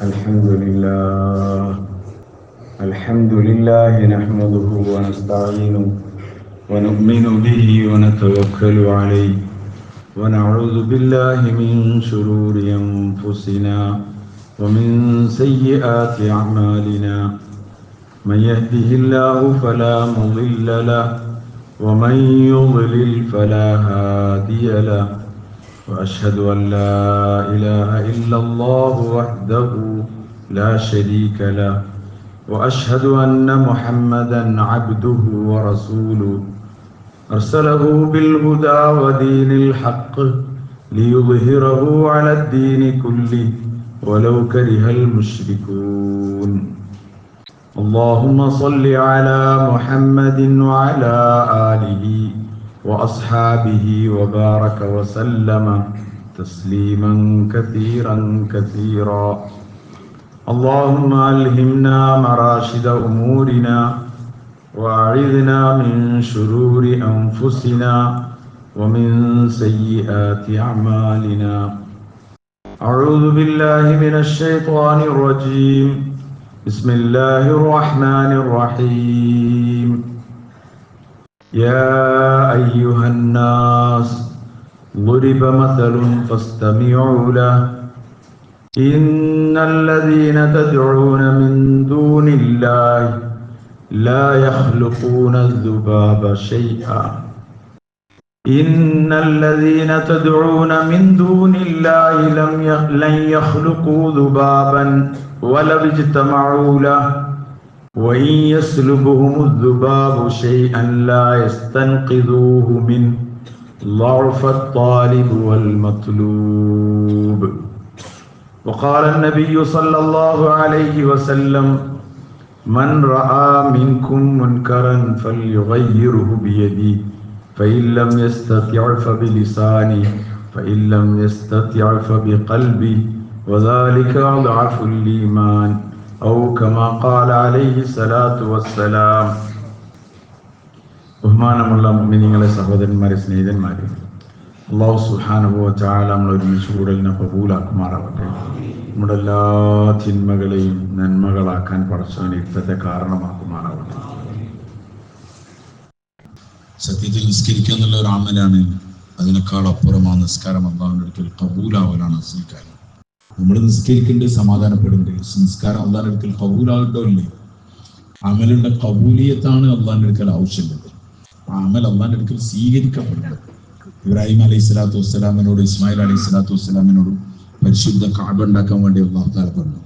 الحمد لله نحمده ونستعينه ونؤمن به ونتوكل عليه ونعوذ بالله من شرور أنفسنا ومن سيئات أعمالنا من يهده الله فلا مضل له ومن يضلل فلا هادي له وأشهد أن لا إله إلا الله وحده لا شريك له وأشهد أن محمدا عبده ورسوله أرسله بالهدى ودين الحق ليظهره على الدين كله ولو كره المشركون اللهم صل على محمد وعلى آله وأصحابه وبارك وسلم تسليما كثيرا كثيرا اللهم ألهمنا مراشد أمورنا وأعذنا من شرور أنفسنا ومن سيئات أعمالنا أعوذ بالله من الشيطان الرجيم بسم الله الرحمن الرحيم يا أيها الناس ضرب مثل فاستمعوا له إن الذين تدعون من دون الله لا يخلقون الذباب شيئا إن الذين تدعون من دون الله لن يخلقوا ذبابا ولو اجتمعوا له وإن يسلبهم الذباب شيئا لا يستنقذوه منه ضعف الطالب والمطلوب وقال النبي صلى الله عليه وسلم من رأى منكم منكرا فليغيره بيده فإن لم يستطع فبلسانه فإن لم يستطع فبقلبه وذلك أضعف الإيمان أو كما قال عليه الصلاة والسلام. ബഹുമാനമുള്ള മുഅ്മിനീങ്ങളെ, സഹോദരന്മാരെ, സ്നേഹിതന്മാരെ, അല്ലാഹു സുബ്ഹാനഹു വ തആല നമ്മൾ ഒരുമിച്ച് കൂടലിനെ കബൂലാക്കുമാറാവട്ടെ. നമ്മുടെ എല്ലാ തിന്മകളെയും നന്മകളാക്കാൻ പടച്ചവൻ ഇത്തത്തെ കാരണമാക്കുമാറാവട്ടെ. സത്യത്തിൽ നിസ്കരിക്കുക എന്നുള്ള ഒരു അമലാണ്. അതിനേക്കാൾ അപ്പുറം ആ നിസ്കാരം അല്ലാഹുവിന്റെ അടുക്കൽ കബൂലാവലാണ് നിസ്കാരം. നമ്മൾ നിസ്കരിക്കേണ്ടത് സമാധാനപ്പെടേണ്ടത്. നിസ്കാരം അല്ലാഹുവിന്റെ അടുക്കൽ കബൂലാകട്ടോ ഇല്ലേ? അമലിന്റെ കബൂലിയത്താണ് അല്ലാഹുവിന്റെ അടുക്കൽ ആവശ്യമുള്ളത്. ആ അമൽ അല്ലാഹുവിന്റെ അടുക്കൽ സ്വീകരിക്കപ്പെടുന്നത്. ഇബ്രാഹിം അലൈഹി സ്വലാത്തു വസ്സലാമിനോട് ഇസ്മായിൽ അലൈഹി സ്വലാത്തു വസ്സലാമിനോടും പരിശുദ്ധ കഅബ ഉണ്ടാക്കാൻ വേണ്ടി അല്ലാഹു തആല പറഞ്ഞു.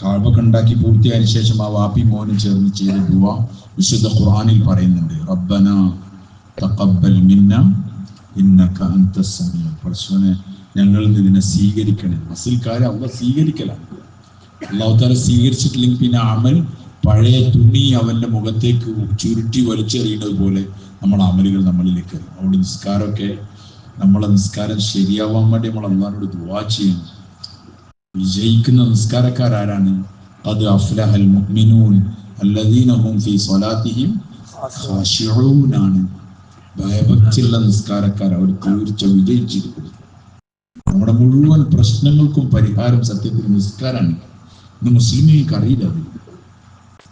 കഅബ ഉണ്ടാക്കി പൂർത്തിയായ ശേഷം ആ വാപ്പി മോനും ചേർന്ന് ചെയ്ത ദുആ വിശുദ്ധ ഖുർആനിൽ പറയുന്നുണ്ട്. റബ്ബനാ തഖബ്ബൽ മിന്നാ ഇന്നക അൻതസ് സമീഉ. പടച്ചവനെ, ഞങ്ങൾ ഇതിനെ സ്വീകരിക്കണം. അസൽ കാര്യം അല്ലാഹു സ്വീകരിക്കലാണ്. അല്ലാഹു തആല സ്വീകരിച്ചിട്ടില്ലെങ്കിൽ പിന്നെ അമൽ പഴയ തുണി അവന്റെ മുഖത്തേക്ക് ചുരുട്ടി വലിച്ചെറിയുന്നത് പോലെ നമ്മുടെ അമലുകൾ നമ്മളിലേക്ക്. അവിടെ നിസ്കാരമൊക്കെ, നമ്മളെ നിസ്കാരം ശരിയാവാൻ വേണ്ടി നമ്മൾ അല്ലാഹുവോട് ദുആ ചെയ്യണം. വിജയിക്കുന്ന നിസ്കാരക്കാരാരാണ്? ഖദ് അഫ്ലഹൽ മുഅ്മിനൂൻ അല്ലദീന ഹും ഫീ സ്വലാത്തിഹിം ഖാശിഊൻ ആണ്. ഭയഭക്തിയുള്ള നിസ്കാരക്കാർ അവർ തീർച്ച വിജയിച്ചിരിക്കുന്നു. നമ്മുടെ മുഴുവൻ പ്രശ്നങ്ങൾക്കും പരിഹാരം സത്യത്തിൽ നിസ്കാരമാണ്. ഇന്ന് മുസ്ലിമീങ്ങൾക്ക് അറിയില്ല അത്.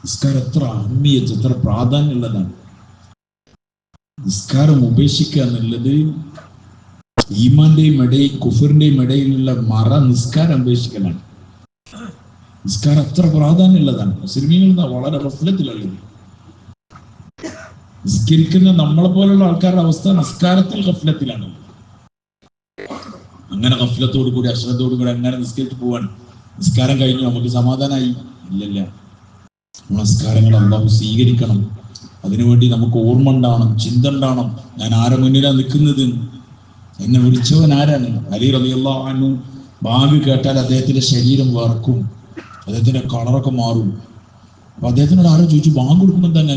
നിസ്കാരം എത്ര അഹമ്മിയത്ത്, എത്ര പ്രാധാന്യമുള്ളതാണ്. നിസ്കാരം ഉപേക്ഷിക്കുക എന്നുള്ളത് ഈമാന്റെയും ഇടയിൽ കുഫറിന്റെയും ഇടയിലുള്ള മറ നിസ്കാരം ഉപേക്ഷിക്കലാണ്. നിസ്കാരം അത്ര പ്രാധാന്യമുള്ളതാണ്. മുസ്ലിമീങ്ങൾ വളരെ ഗഫ്ലത്തിലുള്ളത്. നിസ്കരിക്കുന്ന നമ്മളെ പോലുള്ള ആൾക്കാരുടെ അവസ്ഥ നിസ്കാരത്തിൽ ഗഫ്ലത്തിലാണ്. അങ്ങനെ ഗഫ്ലത്തോടു കൂടി അശ്രദ്ധയോടു കൂടി അങ്ങനെ നിസ്കരിച്ച് പോവാണ്. നിസ്കാരം കഴിഞ്ഞു, നമുക്ക് സമാധാനമായി? ഇല്ലല്ല. നമസ്കാരങ്ങൾ അല്ലാഹു സ്വീകരിക്കണം. അതിനുവേണ്ടി നമുക്ക് ഓർമ്മ ഉണ്ടാവണം, ചിന്ത ഉണ്ടാവണം. ഞാൻ ആരെ മുന്നിലാണ് നിൽക്കുന്നത്? എന്നെ വിളിച്ചവൻ ആരാണ്? അലി റളിയല്ലാഹു അൻഹു ബാങ്ക് കേട്ടാൽ അദ്ദേഹത്തിന്റെ ശരീരം വറക്കും, അദ്ദേഹത്തിന്റെ കളറൊക്കെ മാറും. അപ്പൊ അദ്ദേഹത്തിനോട് ആരോ ചോദിച്ചു, ബാങ്ക് കൊടുക്കുമ്പോൾ തന്നെ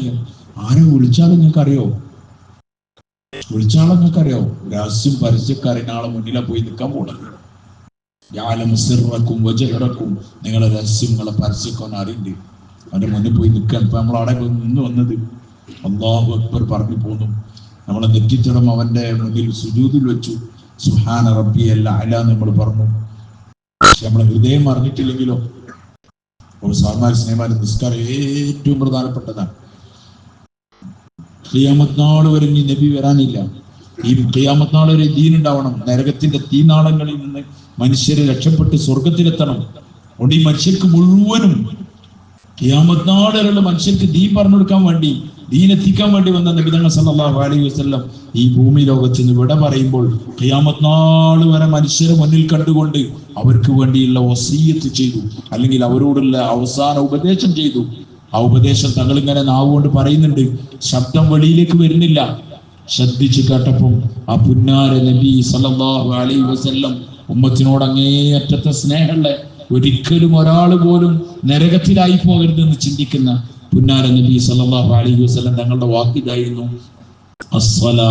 ആരോ വിളിച്ചാലും നിങ്ങൾക്ക് അറിയോ? വിളിച്ചാലും നിങ്ങൾക്ക് അറിയോ? രഹസ്യം പരസ്യക്കാരൻ ആളെ മുന്നിലാ പോയി നിൽക്കാൻ പോണത്. യഅലമു സിർറക്കും വജഹറക്കും. നിങ്ങളെ രഹസ്യം, നിങ്ങളെ പരസ്യമൊക്കെ അറിയുന്നുണ്ട്. അവന്റെ മുന്നിൽ പോയി നിൽക്കാൻ. ഇപ്പൊ നമ്മൾ അവിടെ നിന്ന് വന്നത് അല്ലാഹു അക്ബർ പറഞ്ഞു പോന്നു. നമ്മളെ നെറ്റിത്തടം അവന്റെ മുന്നിൽ സുജൂദിൽ വെച്ചു. സുബ്ഹാന റബ്ബിയൽ അഅല നമ്മൾ പറഞ്ഞു. പക്ഷെ നമ്മളെ ഹൃദയം അറിഞ്ഞിട്ടില്ലെങ്കിലോ സാർമാർ സ്നേഹമാർ നിസ്കാരം ഏറ്റവും പ്രധാനപ്പെട്ടതാണ്. ഖിയാമത്ത് നാൾ വരെ ഇനി നബി വരാനില്ല. ഈ ഖിയാമത്ത് നാൾ വരെ ദീൻ ഉണ്ടാവണം. നരകത്തിന്റെ തീനാളങ്ങളിൽ നിന്ന് മനുഷ്യരെ രക്ഷപ്പെട്ട് സ്വർഗത്തിലെത്തണം. അതുകൊണ്ട് ഈ മനുഷ്യർക്ക് മുഴുവനും ഖിയാമത്ത് നാൾ വരെയുള്ള മനുഷ്യർക്ക് ദീൻ പറഞ്ഞു കൊടുക്കാൻ വേണ്ടി, ദീൻ എത്തിക്കാൻ വേണ്ടി വന്ന നബി തങ്ങൾ സല്ലല്ലാഹു അലൈഹി വസല്ലം ഈ ഭൂമി ലോകത്ത് നിന്ന് വിട പറയുമ്പോൾ ഖിയാമത്ത് നാൾ വരെ മനുഷ്യരെ മുന്നിൽ കണ്ടുകൊണ്ട് അവർക്ക് വേണ്ടിയുള്ള വസിയ്യത്ത് ചെയ്തു, അല്ലെങ്കിൽ അവരോടുള്ള അവസാന ഉപദേശം ചെയ്തു. ആ ഉപദേശം തങ്ങളിങ്ങനെ നാവുകൊണ്ട് പറയുന്നുണ്ട്, ശബ്ദം വെളിയിലേക്ക് വരുന്നില്ല. ശ്രദ്ധിച്ചു കേട്ടപ്പം ആ പുന്നാര നബി സല്ലല്ലാഹു അലൈഹി വസല്ലം ഉമ്മത്തിനോട് അങ്ങേയറ്റത്തെ സ്നേഹമുള്ള, ഒരിക്കലും ഒരാൾ പോലും നരകത്തിലായി പോകരുതെന്ന് ചിന്തിക്കുന്ന പുന്നാര നബി സല്ലല്ലാഹു അലൈഹി വസല്ലം തങ്ങളുടെ വാക്കിതായിരുന്നു, അസ്സലാ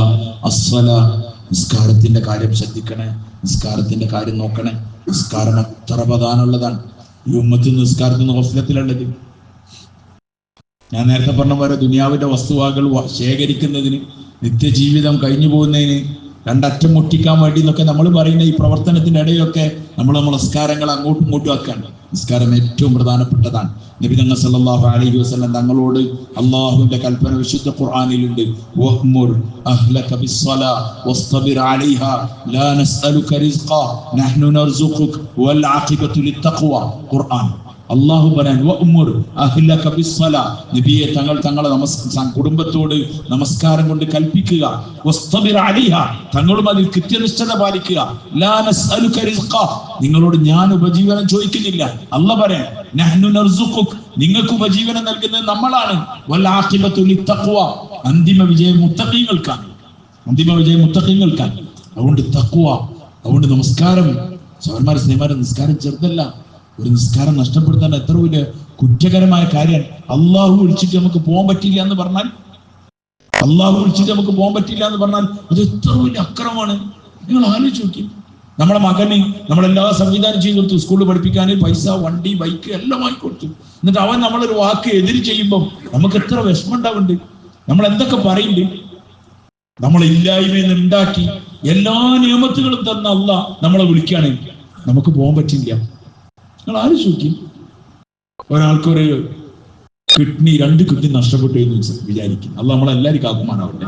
അസ്സലാ. നിസ്കാരത്തിന്റെ കാര്യം ശ്രദ്ധിക്കണേ, നിസ്കാരത്തിന്റെ കാര്യം നോക്കണേ. നിസ്കാരം അത്ര പ്രധാനമുള്ളതാണ്. ഈ ഉമ്മത്തിൽ നിസ്കാരത്തിന് ഗഫലത്തിലുള്ളത്. ഞാൻ നേരത്തെ പറഞ്ഞ പോലെ ദുനിയാവിന്റെ വസ്തുവകൾ ശേഖരിക്കുന്നതിന്, നിത്യജീവിതം കഴിഞ്ഞു പോകുന്നതിന്, രണ്ടറ്റം മുട്ടിക്കാൻ വേണ്ടി എന്നൊക്കെ നമ്മൾ പറയുന്ന ഈ പ്രവർത്തനത്തിന്റെ ഇടയിലൊക്കെ നമ്മൾ നിസ്കാരങ്ങൾ അങ്ങോട്ടും ഇങ്ങോട്ടും ആക്കാണ്ട്. നിസ്കാരം ഏറ്റവും പ്രധാനപ്പെട്ടതാണ്. നബി തങ്ങൾ സല്ലല്ലാഹു അലൈഹി വസല്ലം തങ്ങളോട് അള്ളാഹുവിന്റെ കൽപ്പന വിശുദ്ധ ഖുർആനിലുണ്ട്, വഅ്മുർ അഹ്ലക ബിസ്സലാ വസ്തബിർ അലൈഹാ ലാ നസ്അലുക റിസ്ഖാ നഹ്നു നർസുഖുക വൽ ആഖിബതു ലിത്തഖ്വ. ഖുർആൻ അള്ളാഹു പറയാൻ, വഅ്മുർ അഹ്ലക ബിസ്സലാ, നബിയെ തങ്ങളെ കുടുംബത്തോട് നമസ്കാരം കൊണ്ട് കൽപ്പിക്കുക, വസ്തബിർ അലൈഹാ, തങ്ങളും അതിൽ കൃത്യനിഷ്ഠത പാലിക്കുക, ലാ നസ്അലുക റിസ്ഖാ, നിങ്ങളോട് ഞാൻ ഉപജീവനം ചോദിക്കുന്നില്ല. അല്ലാഹ് പറയാൻ, നഹ്നു നർസുഖുക, നിങ്ങൾക്ക് ഉപജീവനം നൽകുന്നത് നമ്മളാണ്, വൽ ആഖിബതു ലിത്തഖ്വ, അന്തിമ വിജയം മുത്തഖീങ്ങൾക്കാണ്, അന്തിമ വിജയം മുത്തഖീങ്ങൾക്കാണ്. അതുകൊണ്ട് തഖ്വ, അതുകൊണ്ട് നമസ്കാരം, സഹോദരന്മാരെ സ്നേഹമാരെ, നിസ്കാരം ചെറുതല്ല. ഒരു നിസ്കാരം നഷ്ടപ്പെടുത്താൻ എത്ര വലിയ കുറ്റകരമായ കാര്യം. അള്ളാഹു വിളിച്ചിട്ട് നമുക്ക് പോകാൻ പറ്റില്ല എന്ന് പറഞ്ഞാൽ, അള്ളാഹു വിളിച്ചിട്ട് നമുക്ക് പോകാൻ പറ്റില്ല എന്ന് പറഞ്ഞാൽ അത് എത്ര വലിയ അക്രമമാണ്. നിങ്ങൾ ആലോചിച്ച് നോക്കി. നമ്മളെ മകന് നമ്മളെല്ലാ സംവിധാനം ചെയ്തു കൊടുത്തു, സ്കൂളിൽ പഠിപ്പിക്കാൻ പൈസ, വണ്ടി, ബൈക്ക് എല്ലാം വാങ്ങിക്കൊടുത്തു. എന്നിട്ട് അവൻ നമ്മളൊരു വാക്ക് എതിര് ചെയ്യുമ്പോൾ നമുക്ക് എത്ര വിഷമം ഉണ്ടാവുന്നുണ്ട്. നമ്മൾ എന്തൊക്കെ പറയുന്നുണ്ട്. നമ്മളെ ഇല്ലായ്മയിൽ നിന്ന് ഉണ്ടാക്കി എല്ലാ നിയമത്തുകളും തന്ന അള്ളാഹ് നമ്മളെ വിളിക്കുകയാണെങ്കിൽ നമുക്ക് പോകാൻ പറ്റില്ല. നിങ്ങൾ ആലോചിച്ച് നോക്കി. ഒരാൾക്കൊരു കിഡ്നി, 2 കിഡ്നി നഷ്ടപ്പെട്ടു എന്ന് വിചാരിക്കും. അള്ളാഹ് നമ്മളെല്ലാവരും കാക്കുമാറാവട്ടെ.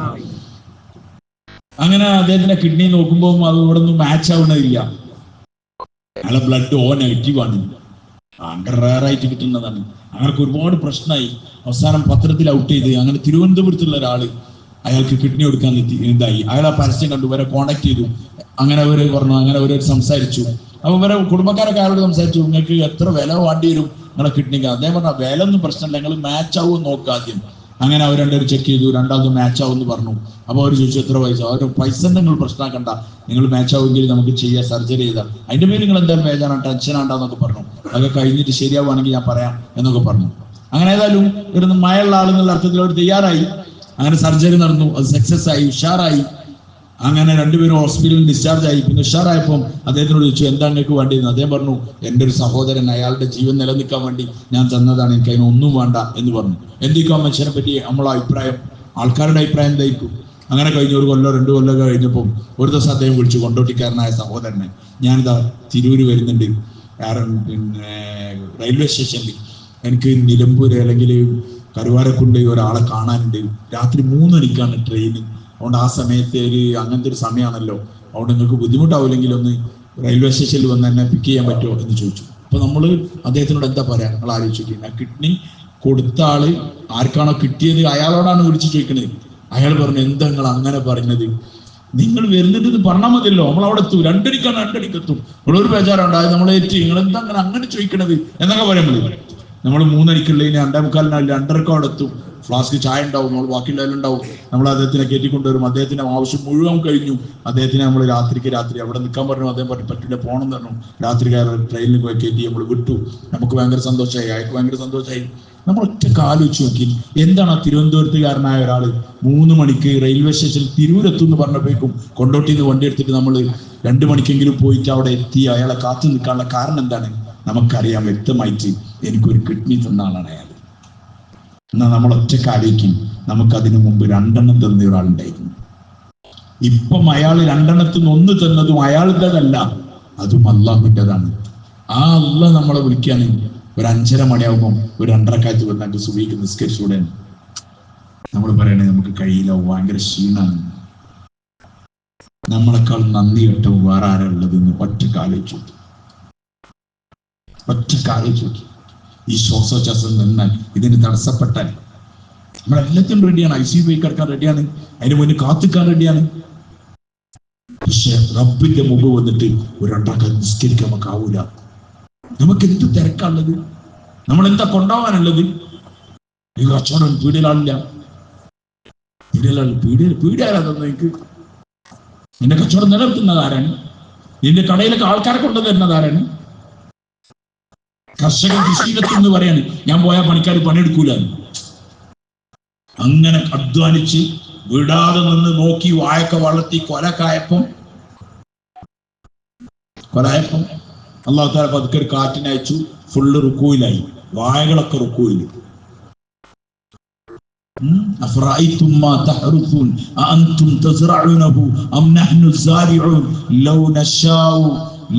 അങ്ങനെ അദ്ദേഹത്തിന്റെ കിഡ്നി നോക്കുമ്പോൾ അത് ഇവിടെ ഒന്നും മാച്ച് ആവുന്നതില്ല. അയാളെ ബ്ലഡ് നെഗറ്റീവ് ആണ്, ഭയങ്കര റയറായിട്ട് കിട്ടുന്നതാണ്. അയാൾക്ക് ഒരുപാട് പ്രശ്നമായി. അവസാനം പത്രത്തിൽ ഔട്ട് ചെയ്ത്, അങ്ങനെ തിരുവനന്തപുരത്തുള്ള ഒരാള് അയാൾക്ക് കിഡ്നി കൊടുക്കാൻ ഇതായി. അയാൾ ആ പരസ്യം കണ്ടു, ഇവരെ കോണ്ടാക്ട് ചെയ്തു. അങ്ങനെ അവര് പറഞ്ഞു, അങ്ങനെ അവര് സംസാരിച്ചു. അപ്പൊ ഇവരെ കുടുംബക്കാരൊക്കെ അയാളോട് സംസാരിച്ചു, നിങ്ങൾക്ക് എത്ര വില വേണ്ടി വരും നിങ്ങളെ കിഡ്നിക്ക്? അദ്ദേഹം പറഞ്ഞ വില ഒന്നും പ്രശ്നമില്ല, നിങ്ങൾ മാച്ച് ആവുമെന്ന് നോക്കുക ആദ്യം. അങ്ങനെ അവർ രണ്ടുപേരും ചെക്ക് ചെയ്തു, രണ്ടാമത് മാച്ച് ആവുമെന്ന് പറഞ്ഞു. അപ്പോൾ അവർ ചോദിച്ചു എത്ര പൈസ? അവർ പൈസ നിങ്ങൾ പ്രശ്നമാക്കണ്ട, നിങ്ങൾ മാച്ച് ആവുമെങ്കിൽ നമുക്ക് ചെയ്യാം, സർജറി ചെയ്താൽ. അതിന്റെ പേര് നിങ്ങൾ എന്തായാലും വേദന ടെൻഷൻ ആണ്ടാന്നൊക്കെ പറഞ്ഞു. അതൊക്കെ കഴിഞ്ഞിട്ട് ശരിയാവുകയാണെങ്കിൽ ഞാൻ പറയാം എന്നൊക്കെ പറഞ്ഞു. അങ്ങനെ ഏതായാലും ഒരു മയുള്ള ആളെന്നുള്ള അർത്ഥത്തിൽ അവർ തയ്യാറായി. അങ്ങനെ സർജറി നടന്നു, അത് സക്സസ് ആയി, ഉഷാറായി. അങ്ങനെ രണ്ടുപേരും ഹോസ്പിറ്റലിൽ ഡിസ്ചാർജ് ആയി. പിന്നെ ഉഷാറായപ്പോൾ അദ്ദേഹത്തിനോട് ചോദിച്ചു, എന്താ നിങ്ങൾക്ക് വേണ്ടിയിരുന്നു? അദ്ദേഹം പറഞ്ഞു, എൻ്റെ ഒരു സഹോദരൻ, അയാളുടെ ജീവൻ നിലനിൽക്കാൻ വേണ്ടി ഞാൻ തന്നതാണ്, എനിക്ക് അതിന് ഒന്നും വേണ്ട എന്ന് പറഞ്ഞു. എന്തൊക്കെയോ മനുഷ്യനെ പറ്റി നമ്മളെ അഭിപ്രായം, ആൾക്കാരുടെ അഭിപ്രായം എന്തായിരിക്കും? അങ്ങനെ കഴിഞ്ഞ 1 കൊല്ലോ 2 കൊല്ലോ കഴിഞ്ഞപ്പോൾ ഒരു ദിവസം അദ്ദേഹം വിളിച്ചു, കൊണ്ടോട്ടിക്കാരനായ സഹോദരനെ, ഞാനിതാ തിരൂര് വരുന്നുണ്ട്, പിന്നെ റെയിൽവേ സ്റ്റേഷനിൽ എനിക്ക് നിലമ്പൂര് അല്ലെങ്കിൽ കരുവാരക്കുണ്ട് ഒരാളെ കാണാനുണ്ട്, രാത്രി 3 മണിക്കാണ് ട്രെയിൻ. അതുകൊണ്ട് ആ സമയത്ത് അങ്ങനത്തെ ഒരു സമയമാണല്ലോ, അതുകൊണ്ട് നിങ്ങൾക്ക് ബുദ്ധിമുട്ടാവില്ലെങ്കിൽ ഒന്ന് റെയിൽവേ സ്റ്റേഷനിൽ വന്ന് എന്നെ പിക്ക് ചെയ്യാൻ പറ്റുമോ എന്ന് ചോദിച്ചു. അപ്പൊ നമ്മൾ അദ്ദേഹത്തിനോട് എന്താ പറയാ? നിങ്ങൾ ആലോചിക്കുക, കിഡ്നി കൊടുത്ത ആള് ആർക്കാണോ കിട്ടിയത് അയാളോടാണ് വിളിച്ചു ചോദിക്കണത്. അയാൾ പറഞ്ഞു, എന്താ നിങ്ങൾ അങ്ങനെ പറഞ്ഞത്? നിങ്ങൾ വരുന്നത് പറഞ്ഞാൽ മതിയല്ലോ, നമ്മൾ അവിടെ എത്തും, 2 മണിക്കാണ്, 2 മണിക്ക് എത്തും. നിങ്ങളൊരു ബേജാറുണ്ടായത്, നമ്മളേറ്റ് നിങ്ങൾ എന്താ അങ്ങനെ ചോദിക്കണത് എന്നൊക്കെ പറയുമ്പോൾ നമ്മൾ 3 മണിക്കുള്ളതിന് 2:45 2:30 അവിടെ എത്തും. ഫ്ലാസ്ക് ചായ ഉണ്ടാവും, നമ്മൾ ബാക്കിയുള്ളതെല്ലാം ഉണ്ടാവും. നമ്മൾ അദ്ദേഹത്തിനെ കയറ്റിക്കൊണ്ടുവരും. അദ്ദേഹത്തിന്റെ ആവശ്യം മുഴുവൻ കഴിഞ്ഞു. അദ്ദേഹത്തിനെ നമ്മൾ രാത്രി അവിടെ നിൽക്കാൻ പറഞ്ഞു. അദ്ദേഹം പറഞ്ഞു പറ്റില്ല, പോകണം എന്ന് പറഞ്ഞു. രാത്രി ട്രെയിനിൽ പോയി കയറ്റി നമ്മൾ വിട്ടു. നമുക്ക് ഭയങ്കര സന്തോഷമായി, അയാൾക്ക് ഭയങ്കര സന്തോഷമായി. നമ്മൾ ഒറ്റ ആലോചിച്ച് നോക്കി, എന്താണ് ആ തിരുവനന്തപുരത്തുകാരനായ ഒരാൾ 3 മണിക്ക് റെയിൽവേ സ്റ്റേഷനിൽ തിരൂരെത്തും എന്ന് പറഞ്ഞപ്പോഴേക്കും കൊണ്ടോട്ടിന്ന് വണ്ടി എടുത്തിട്ട് നമ്മൾ 2 മണിക്കെങ്കിലും പോയിട്ട് അവിടെ എത്തി അയാളെ കാത്തു നിൽക്കാനുള്ള കാരണം എന്താണ്? നമുക്കറിയാം വ്യക്തമായിട്ട്, എനിക്കൊരു കിഡ്നി തന്ന ആളാണ് അയാൾ. എന്നാൽ നമ്മൾ ഒറ്റ ആലോചിക്കും, നമുക്കതിനു മുമ്പ് 2 തന്ന ഒരാളുണ്ടായിരുന്നു. ഇപ്പം അയാൾ 2 1 തന്നതും അയാളുടേതല്ല, അതും അള്ളാഹുവിൻ്റെതാണ്. ആ അള്ളാഹ് നമ്മളെ വിളിക്കുകയാണ്, ഒരു 5:30 മണിയാകുമ്പോൾ ഒരു 2 വന്നിട്ട് സുബഹിക്ക് നിസ്കരിച്ചൂടെ? നമ്മൾ പറയണേ നമുക്ക് കഴിയില്ല, ഭയങ്കര ക്ഷീണാണ്. നമ്മളെക്കാൾ നന്ദി കിട്ടും വേറെ ആരാ ഉള്ളതെന്ന് ഒറ്റക്കാലോചിച്ചു. ഈ ശ്വാസോച്ഛ്വാസം നിന്നാൽ, ഇതിന് തടസ്സപ്പെട്ടാൽ നമ്മളെല്ലാത്തിനും റെഡിയാണ്. ICU പോയി കിടക്കാൻ റെഡിയാണ്, അതിന് മുന്നിൽ കാത്തിക്കാൻ റെഡിയാണ്. പക്ഷെ റബ്ബിന്റെ മുമ്പ് വന്നിട്ട് ഒരു 2 നിസ്കരിക്കാൻ നമുക്ക് ആവൂല. നമുക്ക് എന്ത് തിരക്കാണുള്ളത്, നമ്മൾ എന്താ കൊണ്ടുപോകാനുള്ളത്? ഈ കച്ചവടം പീടിയിലാളില്ല, പീടിയാരാ തന്നെ എനിക്ക്? നിന്റെ കച്ചവടം നിലനിർത്തുന്നത് ആരാണ്? നിന്റെ കടയിലൊക്കെ ആൾക്കാരെ കൊണ്ടുവരുന്നത് ആരാണ്? കർഷകൻ കൃഷിയിലെത്തും എന്ന് പറയാണ്, ഞാൻ പോയാൽ പണിക്കാർ പണിയെടുക്കൂല. അങ്ങനെ അധ്വാനിച്ച് വിടാതെ നിന്ന് നോക്കി വായൊക്കെ വളർത്തി കൊലക്കായപ്പം അല്ലാഹു തആല പതുക്കെ ഒരു കാറ്റിനയച്ചു, ഫുള്ള് റുക്കൂയിലായി, വായകളൊക്കെ റുക്കൂയില്. أفرأيتم ما تحرثون أأنتم تزرعونه أم نحن الزارعون لو نشاء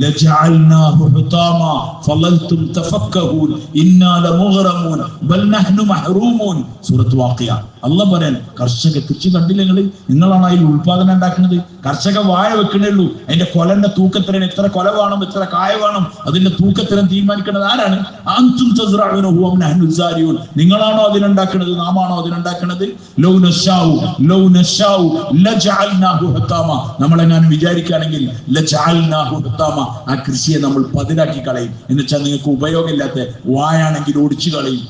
لجعلناه حطاما فظلتم تفكهون إنا لمغرمون بل نحن محرومون. സൂറത്ത് വാഖിയ. അല്ലാഹ് പറയാൻ, കർഷക കൃഷി കണ്ടില്ലേ നിങ്ങളാണ് അതിൽ ഉൽപാദനം ഉണ്ടാക്കുന്നത്. കർഷക വാഴ വെക്കണുള്ളൂ, അതിന്റെ കൊലന്റെ തൂക്കത്തിനും എത്ര കൊല വേണം, എത്ര കായ വേണം, അതിന്റെ തൂക്കത്തിനും തീരുമാനിക്കുന്നത് ആരാണ്? അൻതും തസ്റഊനഹു അം നഹ്നു സാരിഊൻ. നിങ്ങളാണോ അതിനുണ്ടാക്കുന്നത്, നാമാണോ അതിനുണ്ടാക്കുന്നത്? ലൗ നശാഉ ലജഅൽനാഹു ഹുതാമ. നമ്മളെങ്ങാനും വിചാരിക്കുകയാണെങ്കിൽ ലജഅൽനാഹു ഹുതാമ, ആ കൃഷിയെ നമ്മൾ പതിരാക്കി കളയും. എന്നുവെച്ചാൽ നിങ്ങൾക്ക് ഉപയോഗമില്ലാത്ത വായാണെങ്കിൽ ഓടിച്ചു കളയും,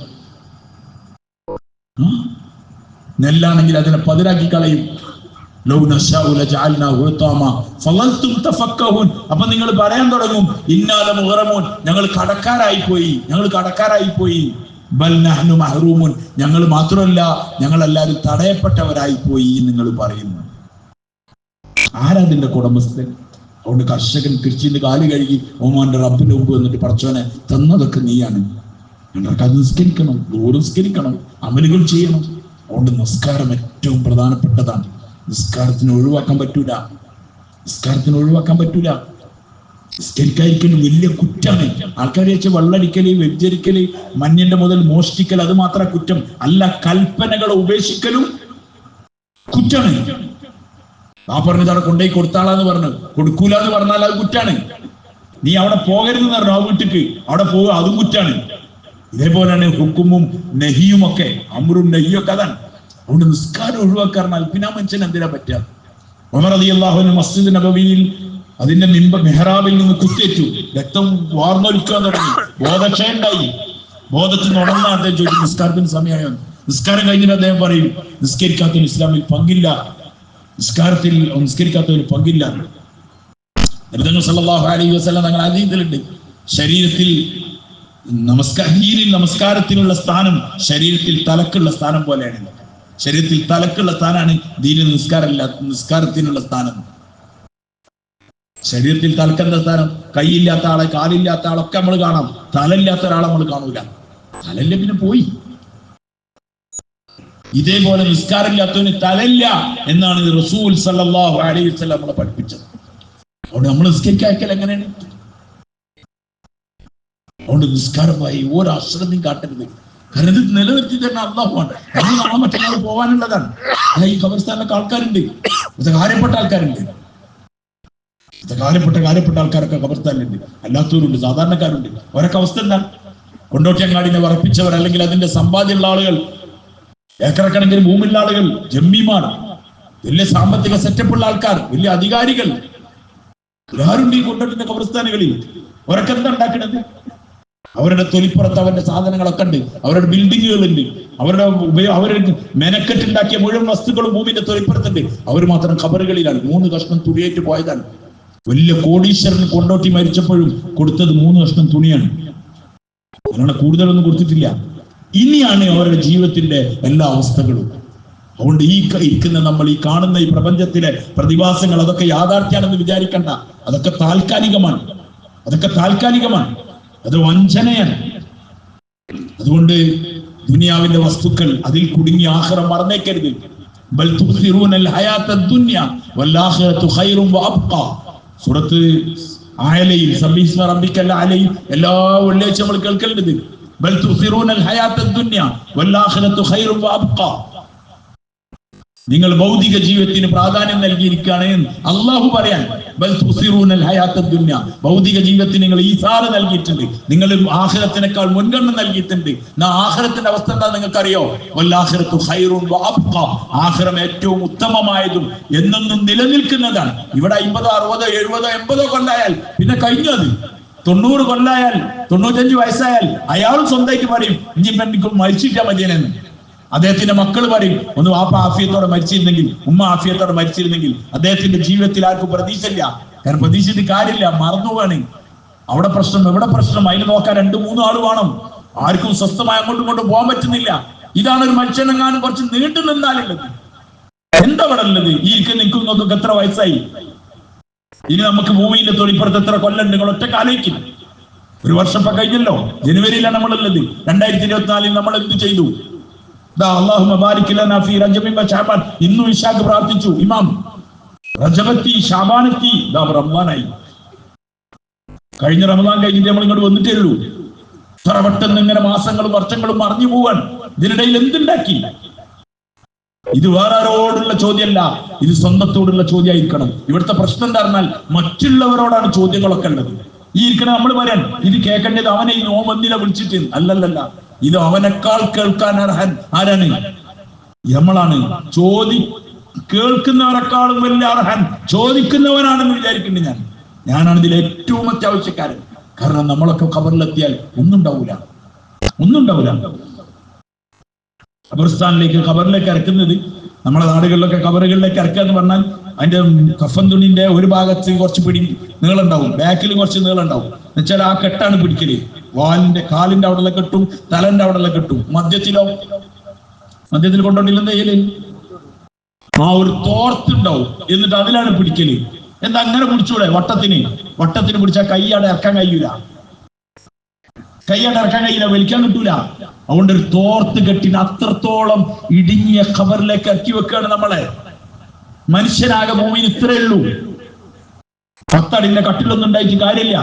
നെല്ലാണെങ്കിൽ അതിനെ പതിരാക്കി കളയും. ലൗ നശാഉ ലജഅൽനാഹു ഹുതാമ ഫളൽതും തഫക്കഹൂൻ. അപ്പൊ നിങ്ങൾ പറയാൻ തുടങ്ങും, ഇന്നാ ലമുഗ്റമൂൻ, ഞങ്ങൾ കടക്കാരായി പോയി. ബൽ നഹ്നു മഹ്റൂമുൻ, ഞങ്ങൾ മാത്രമല്ല ഞങ്ങൾ എല്ലാവരും തടയപ്പെട്ടവരായി പോയി നിങ്ങൾ പറയുന്നു. ആരാതിന്റെ കുടുംബസ്ഥൻ? അതുകൊണ്ട് കർഷകൻ കൃഷിന്റെ കാല് കഴുകി ഓമാന്റെ റബ്ബിന്റെ മുമ്പ് വന്നിട്ട് പടച്ചോനെ തന്നതൊക്കെ നീയാണ്, ഞങ്ങൾക്ക് അത് നിസ്കരിക്കണം, നിസ്കരിക്കണം, അമലുകൾ ചെയ്യണം. അതുകൊണ്ട് നിസ്കാരം ഏറ്റവും പ്രധാനപ്പെട്ടതാണ്. നിസ്കാരത്തിന് ഒഴിവാക്കാൻ പറ്റൂല. നിസ്കരിക്കാതിരിക്കൽ വലിയ കുറ്റാണ്. ആൾക്കാരെ വെച്ച് വെള്ളടിക്കല്, വ്യഭിചരിക്കല്, മഞ്ഞന്റെ മുതൽ മോഷ്ടിക്കൽ, അത് മാത്രം കുറ്റം അല്ല, കൽപ്പനകളെ ഉപേക്ഷിക്കലും കുറ്റാണ്. ആ പറഞ്ഞത് അവിടെ കൊണ്ടുപോയി കൊടുത്താളാന്ന് പറഞ്ഞു, കൊടുക്കൂല എന്ന് പറഞ്ഞാൽ അത് കുറ്റാണ്. നീ അവിടെ പോകരുതെന്ന് പറഞ്ഞു, ആ വീട്ടിക്ക് അവിടെ പോവുക, അതും കുറ്റാണ്. ഇതേപോലെയാണ് ഹുക്കുമും നഹിയും ഒക്കെ, അമ്രും നഹിയും ഒക്കെ അതാണ്. അതുകൊണ്ട് നിസ്കാരം ഒഴിവാക്കാറിനാൽ പിന്നെ ആ മനുഷ്യൻ എന്തിനാ പറ്റുക? ഉമർ റളിയല്ലാഹു അൻഹു മസ്ജിദ് നബവിയിൽ അതിന്റെ മെഹ്റാബിൽ നിന്ന് കുത്തേറ്റു, രക്തം വാർന്നൊലിക്കാൻ തുടങ്ങി, ബോധക്ഷയം ഉണ്ടായി. ബോധത്തിന് ഉണർന്ന അദ്ദേഹം ചോദിച്ചു, നിസ്കാരത്തിന് സമയമായോ? നിസ്കാരം കഴിഞ്ഞിട്ട് അദ്ദേഹം പറയും, നിസ്കരിക്കാത്തതിന് ഇസ്ലാമിൽ പങ്കില്ല, നിസ്കരിക്കാത്തതിന് പങ്കില്ല. നബി സല്ലല്ലാഹു അലൈഹി വസല്ലം തങ്ങൾ ഹദീസിലുണ്ട്, ശരീരത്തിൽ നമസ്കാരത്തിനുള്ള സ്ഥാനം ശരീരത്തിൽ തലക്കുള്ള സ്ഥാനം പോലെയാണ്. ശരീരത്തിൽ തലക്കുള്ള സ്ഥാനമാണ് ദീനിൽ നിസ്കാരത്തിനുള്ള സ്ഥാനം. ശരീരത്തിൽ തലക്കെന്താ സ്ഥാനം? കൈയില്ലാത്ത ആളെ, കാലില്ലാത്ത ആളൊക്കെ നമ്മൾ കാണാം, തലയില്ലാത്ത ഒരാളെ നമ്മൾ കാണൂല. തലയില്ല പിന്നെ പോയി. ഇതേപോലെ നിസ്കാരമില്ലാത്തവന് തലയില്ല എന്നാണ് റസൂൽ സല്ലല്ലാഹു അലൈഹി വസല്ലം നമ്മളെ പഠിപ്പിച്ചത്. അതുകൊണ്ട് നമ്മൾ നിസ്കരിക്കാൻ എങ്ങനെയാണ്? അതുകൊണ്ട് നിസ്കാരമായി ഒരു അശ്രദ്ധയും കാട്ടരുത്. കാരണം ഇത് നിലനിർത്തി തരുന്ന അല്ലാഹുവാണ്. നമ്മൾ നാളെ മറ്റന്നാൾ പോകാനുള്ളതാണ്. ഈ ഖബർസ്ഥാനിലൊക്കെ ആൾക്കാരുണ്ട്, കാര്യപ്പെട്ട ആൾക്കാരുണ്ട്, കാര്യപ്പെട്ട ആൾക്കാരൊക്കെ ഖബർസ്ഥാനിലുണ്ട്, അല്ലാത്തവരുണ്ട്, സാധാരണക്കാരുണ്ട്. അവരൊക്കെ അവസ്ഥ എന്താണ്? കൊണ്ടോട്ടിയങ്ങാടിനെ വറപ്പിച്ചവർ, അല്ലെങ്കിൽ അതിന്റെ സമ്പാദ്യമുള്ള ആളുകൾ, ഏക്കറക്കണക്കിന് ഭൂമിയുള്ള ആളുകൾ, ജമ്മിമാർ, വലിയ സാമ്പത്തിക സെറ്റപ്പുള്ള ആൾക്കാർ, വലിയ അധികാരികൾ, ആരുണ്ട് ഈ കൊണ്ടോട്ടിന്റെ ഖബർസ്ഥാനുകളിൽ? അവരൊക്കെ എന്താ ഉണ്ടാക്കുന്നത്? അവരുടെ തൊലിപ്പുറത്ത് അവരുടെ സാധനങ്ങളൊക്കെ ഉണ്ട്, അവരുടെ ബിൽഡിങ്ങുകളുണ്ട്, അവരുടെ മെനക്കെട്ടുണ്ടാക്കിയ മുഴുവൻ വസ്തുക്കളും ഭൂമിന്റെ തൊലിപ്പുറത്തുണ്ട്. അവർ മാത്രം ഖബറുകളിലാണ്. 3 കഷ്ണം തുണിയേറ്റ് പോയതാണ്. വലിയ കോടീശ്വരന് കൊണ്ടോട്ടി മരിച്ചപ്പോഴും കൊടുത്തത് 3 കഷ്ണം തുണിയാണ്, അല്ലാണ്ട് കൂടുതലൊന്നും കൊടുത്തിട്ടില്ല. ഇനിയാണ് അവരുടെ ജീവിതത്തിന്റെ എല്ലാ അവസ്ഥകളും. അതുകൊണ്ട് ഈ ഇരിക്കുന്ന നമ്മൾ ഈ കാണുന്ന ഈ പ്രപഞ്ചത്തിലെ പ്രതിഭാസങ്ങൾ അതൊക്കെ യാഥാർത്ഥ്യമാണെന്ന് വിചാരിക്കണ്ട. അതൊക്കെ താൽക്കാലികമാണ്, അത് വഞ്ചനയാണ്. അതുകൊണ്ട് ദുനിയാവിന്റെ വസ്തുക്കൾ അതിൽ കുടുങ്ങി ആഖിറം മറന്നേക്കരുത്. ബൽ തുഖിറൂനൽ ഹയാത്തദ് ദുനിയ വൽ ആഖിറതു ഖൈറുൻ വഅബ്ഖാ. സൂറത്ത് ആലയിൽ സബ്ബിസ്മ റബ്ബിക്കൽ അലയിൽ എല്ലാ വെള്ളിയാഴ്ച നമ്മൾ കേൾക്കേണ്ടത്. ബൽ തുസിറൂനൽ ഹയാത്തദ് ദുനിയ വൽ ആഖിറത്തു ഖൈറുൻ വഅബ്ഖാ. നിങ്ങൾ ഭൗതിക ജീവിതത്തിന് പ്രാധാന്യം നൽകിയിരിക്കുകയാണ് അള്ളാഹു പറയാൻ. ബൽ തുസിറൂനൽ ഹയാത്തദ് ദുനിയ, ഭൗതിക ജീവിതത്തിന് നിങ്ങൾ ഈസാറ് നൽകിയിട്ടുണ്ട്, നിങ്ങൾ ആഖിറത്തിനേക്കാൾ മുൻഗണന നൽകിയിട്ടുണ്ട്. ആഖിറത്തിന്റെ അവസ്ഥ എന്താ നിങ്ങൾക്കറിയോ? വൽ ആഖിറത്തു ഖൈറുൻ വഅബ്ഖാ, ആഖിറം ഏറ്റവും ഉത്തമമായതും എന്നെന്നും നിലനിൽക്കുന്നതാണ്. ഇവിടെ 50, 60, 70, 80 കൊല്ലായാൽ പിന്നെ കഴിഞ്ഞത്. 90 കൊല്ലായാൽ 95 വയസ്സായാൽ അയാളും സ്വന്തമായിട്ട് പറയും ഇനിയിപ്പോ എനിക്ക് മരിച്ചിട്ടാ മതിയെന്ന്. അദ്ദേഹത്തിന്റെ മക്കൾ പറയും ഒന്ന് വാപ്പ ആഫിയത്തോടെ മരിച്ചിരുന്നെങ്കിൽ, ഉമ്മ ആഫിയത്തോടെ മരിച്ചിരുന്നെങ്കിൽ. അദ്ദേഹത്തിന്റെ ജീവിതത്തിൽ ആർക്കും പ്രതീക്ഷയില്ല. കാരണം പ്രതീക്ഷിച്ചിട്ട് കാര്യമില്ല, മറന്നുപോവാണ്. അവിടെ പ്രശ്നം എവിടെ പ്രശ്നം, അതിന് നോക്കാൻ 2-3 ആള് വേണം. ആർക്കും സ്വസ്ഥമായി അങ്ങോട്ടും ഇങ്ങോട്ടും പോകാൻ പറ്റുന്നില്ല. ഇതാണ് ഒരു മനുഷ്യനെങ്ങാനും കുറച്ച് നീണ്ടു നിന്നാലുള്ളത്. എന്താ അവിടെ ഉള്ളത്? ഈ നിൽക്കുന്നതൊക്കെ എത്ര വയസ്സായി? ഇനി നമുക്ക് ഭൂമിയിലെ തൊളിപ്പുറത്ത് എത്ര കൊല്ലം നിങ്ങൾ ഒറ്റ ആലോചിക്കും. 1 വർഷം ഇപ്പൊ കഴിഞ്ഞല്ലോ, ജനുവരിയിലാണ് നമ്മളുള്ളത്. 2024 നമ്മൾ എന്ത് ചെയ്തു? ഇന്നും ഇശാഖ് പ്രാർത്ഥിച്ചു, ഇമാം റജബത്തി ഷാബാനെത്തി, റമദാനായി. കഴിഞ്ഞ റമദാൻ കഴിഞ്ഞിട്ട് നമ്മൾ ഇങ്ങോട്ട് വന്നിട്ടേ ഉള്ളൂ. ഇത്ര പെട്ടെന്ന് ഇങ്ങനെ മാസങ്ങളും വർഷങ്ങളും മറിഞ്ഞു പോവാൻ. ഇതിനിടയിൽ എന്തുണ്ടാക്കി? ഇത് വേറെ ആരോടുള്ള ചോദ്യമല്ല, ഇത് സ്വന്തത്തോടുള്ള ചോദ്യമായിരിക്കണം. ഇവിടുത്തെ പ്രശ്നം എന്താ പറഞ്ഞാൽ മറ്റുള്ളവരോടാണ് ചോദ്യങ്ങളൊക്കെ ഉള്ളത്. ഈ ഇരിക്കണ നമ്മൾ പറയാൻ ഇത് കേൾക്കേണ്ടത് അവനെ ഈ നോമ്പന്തിനെ വിളിച്ചിട്ട് അല്ലല്ല, ഇത് അവനേക്കാൾ കേൾക്കാൻ അർഹൻ ആരാണ്? നമ്മളാണ്. കേൾക്കുന്നവരെക്കാളും വലിയ അർഹൻ ചോദിക്കുന്നവനാണെന്ന് വിചാരിക്കുന്നത് ഞാനാണ് ഇതിൽ ഏറ്റവും അത്യാവശ്യക്കാരൻ. കാരണം നമ്മളൊക്കെ ഖബറിലെത്തിയാൽ ഒന്നും ഉണ്ടാവൂല. ഖബർസ്ഥാനിലേക്ക് ഖബറിലേക്ക് ഇറക്കുന്നത്, നമ്മളെ നാടുകളിലൊക്കെ ഖബറുകളിലേക്ക് ഇറക്കുക എന്ന് പറഞ്ഞാൽ അതിന്റെ കഫൻ തുണിന്റെ ഒരു ഭാഗത്ത് കുറച്ച് നീളുണ്ടാവും, ബാക്കിൽ കുറച്ച് നീളുണ്ടാവും. എന്നുവെച്ചാൽ ആ കെട്ടാണ് പിടിക്കല്. വാലിന്റെ കാലിന്റെ അവിടെ കെട്ടും, തലന്റെ അവിടെ കെട്ടും. മധ്യത്തിൽ കൊണ്ടോണ്ടില്ലെന്ന് ചെയ്യല് ആ ഒരു തോർത്തുണ്ടാവും. എന്നിട്ട് അതിലാണ് പിടിക്കല്. എന്താ അങ്ങനെ പിടിച്ചൂടെ? വട്ടത്തിന് പിടിച്ചാൽ കൈയാടെ ഇറക്കാൻ കഴിയൂല, വലിക്കാൻ കിട്ടൂല. അതുകൊണ്ട് ഒരു തോർത്ത് കെട്ടിന് അത്രത്തോളം ഇടുങ്ങിയ ഖബറിലേക്ക് ഇറക്കി വെക്കുകയാണ് നമ്മളെ. മനുഷ്യനാകെ ഭൂമിയിൽ ഇത്രേ ഉള്ളൂ. 10 അടിന്റെ കട്ടിലൊന്നും ഉണ്ടായിട്ട് കാര്യമില്ല.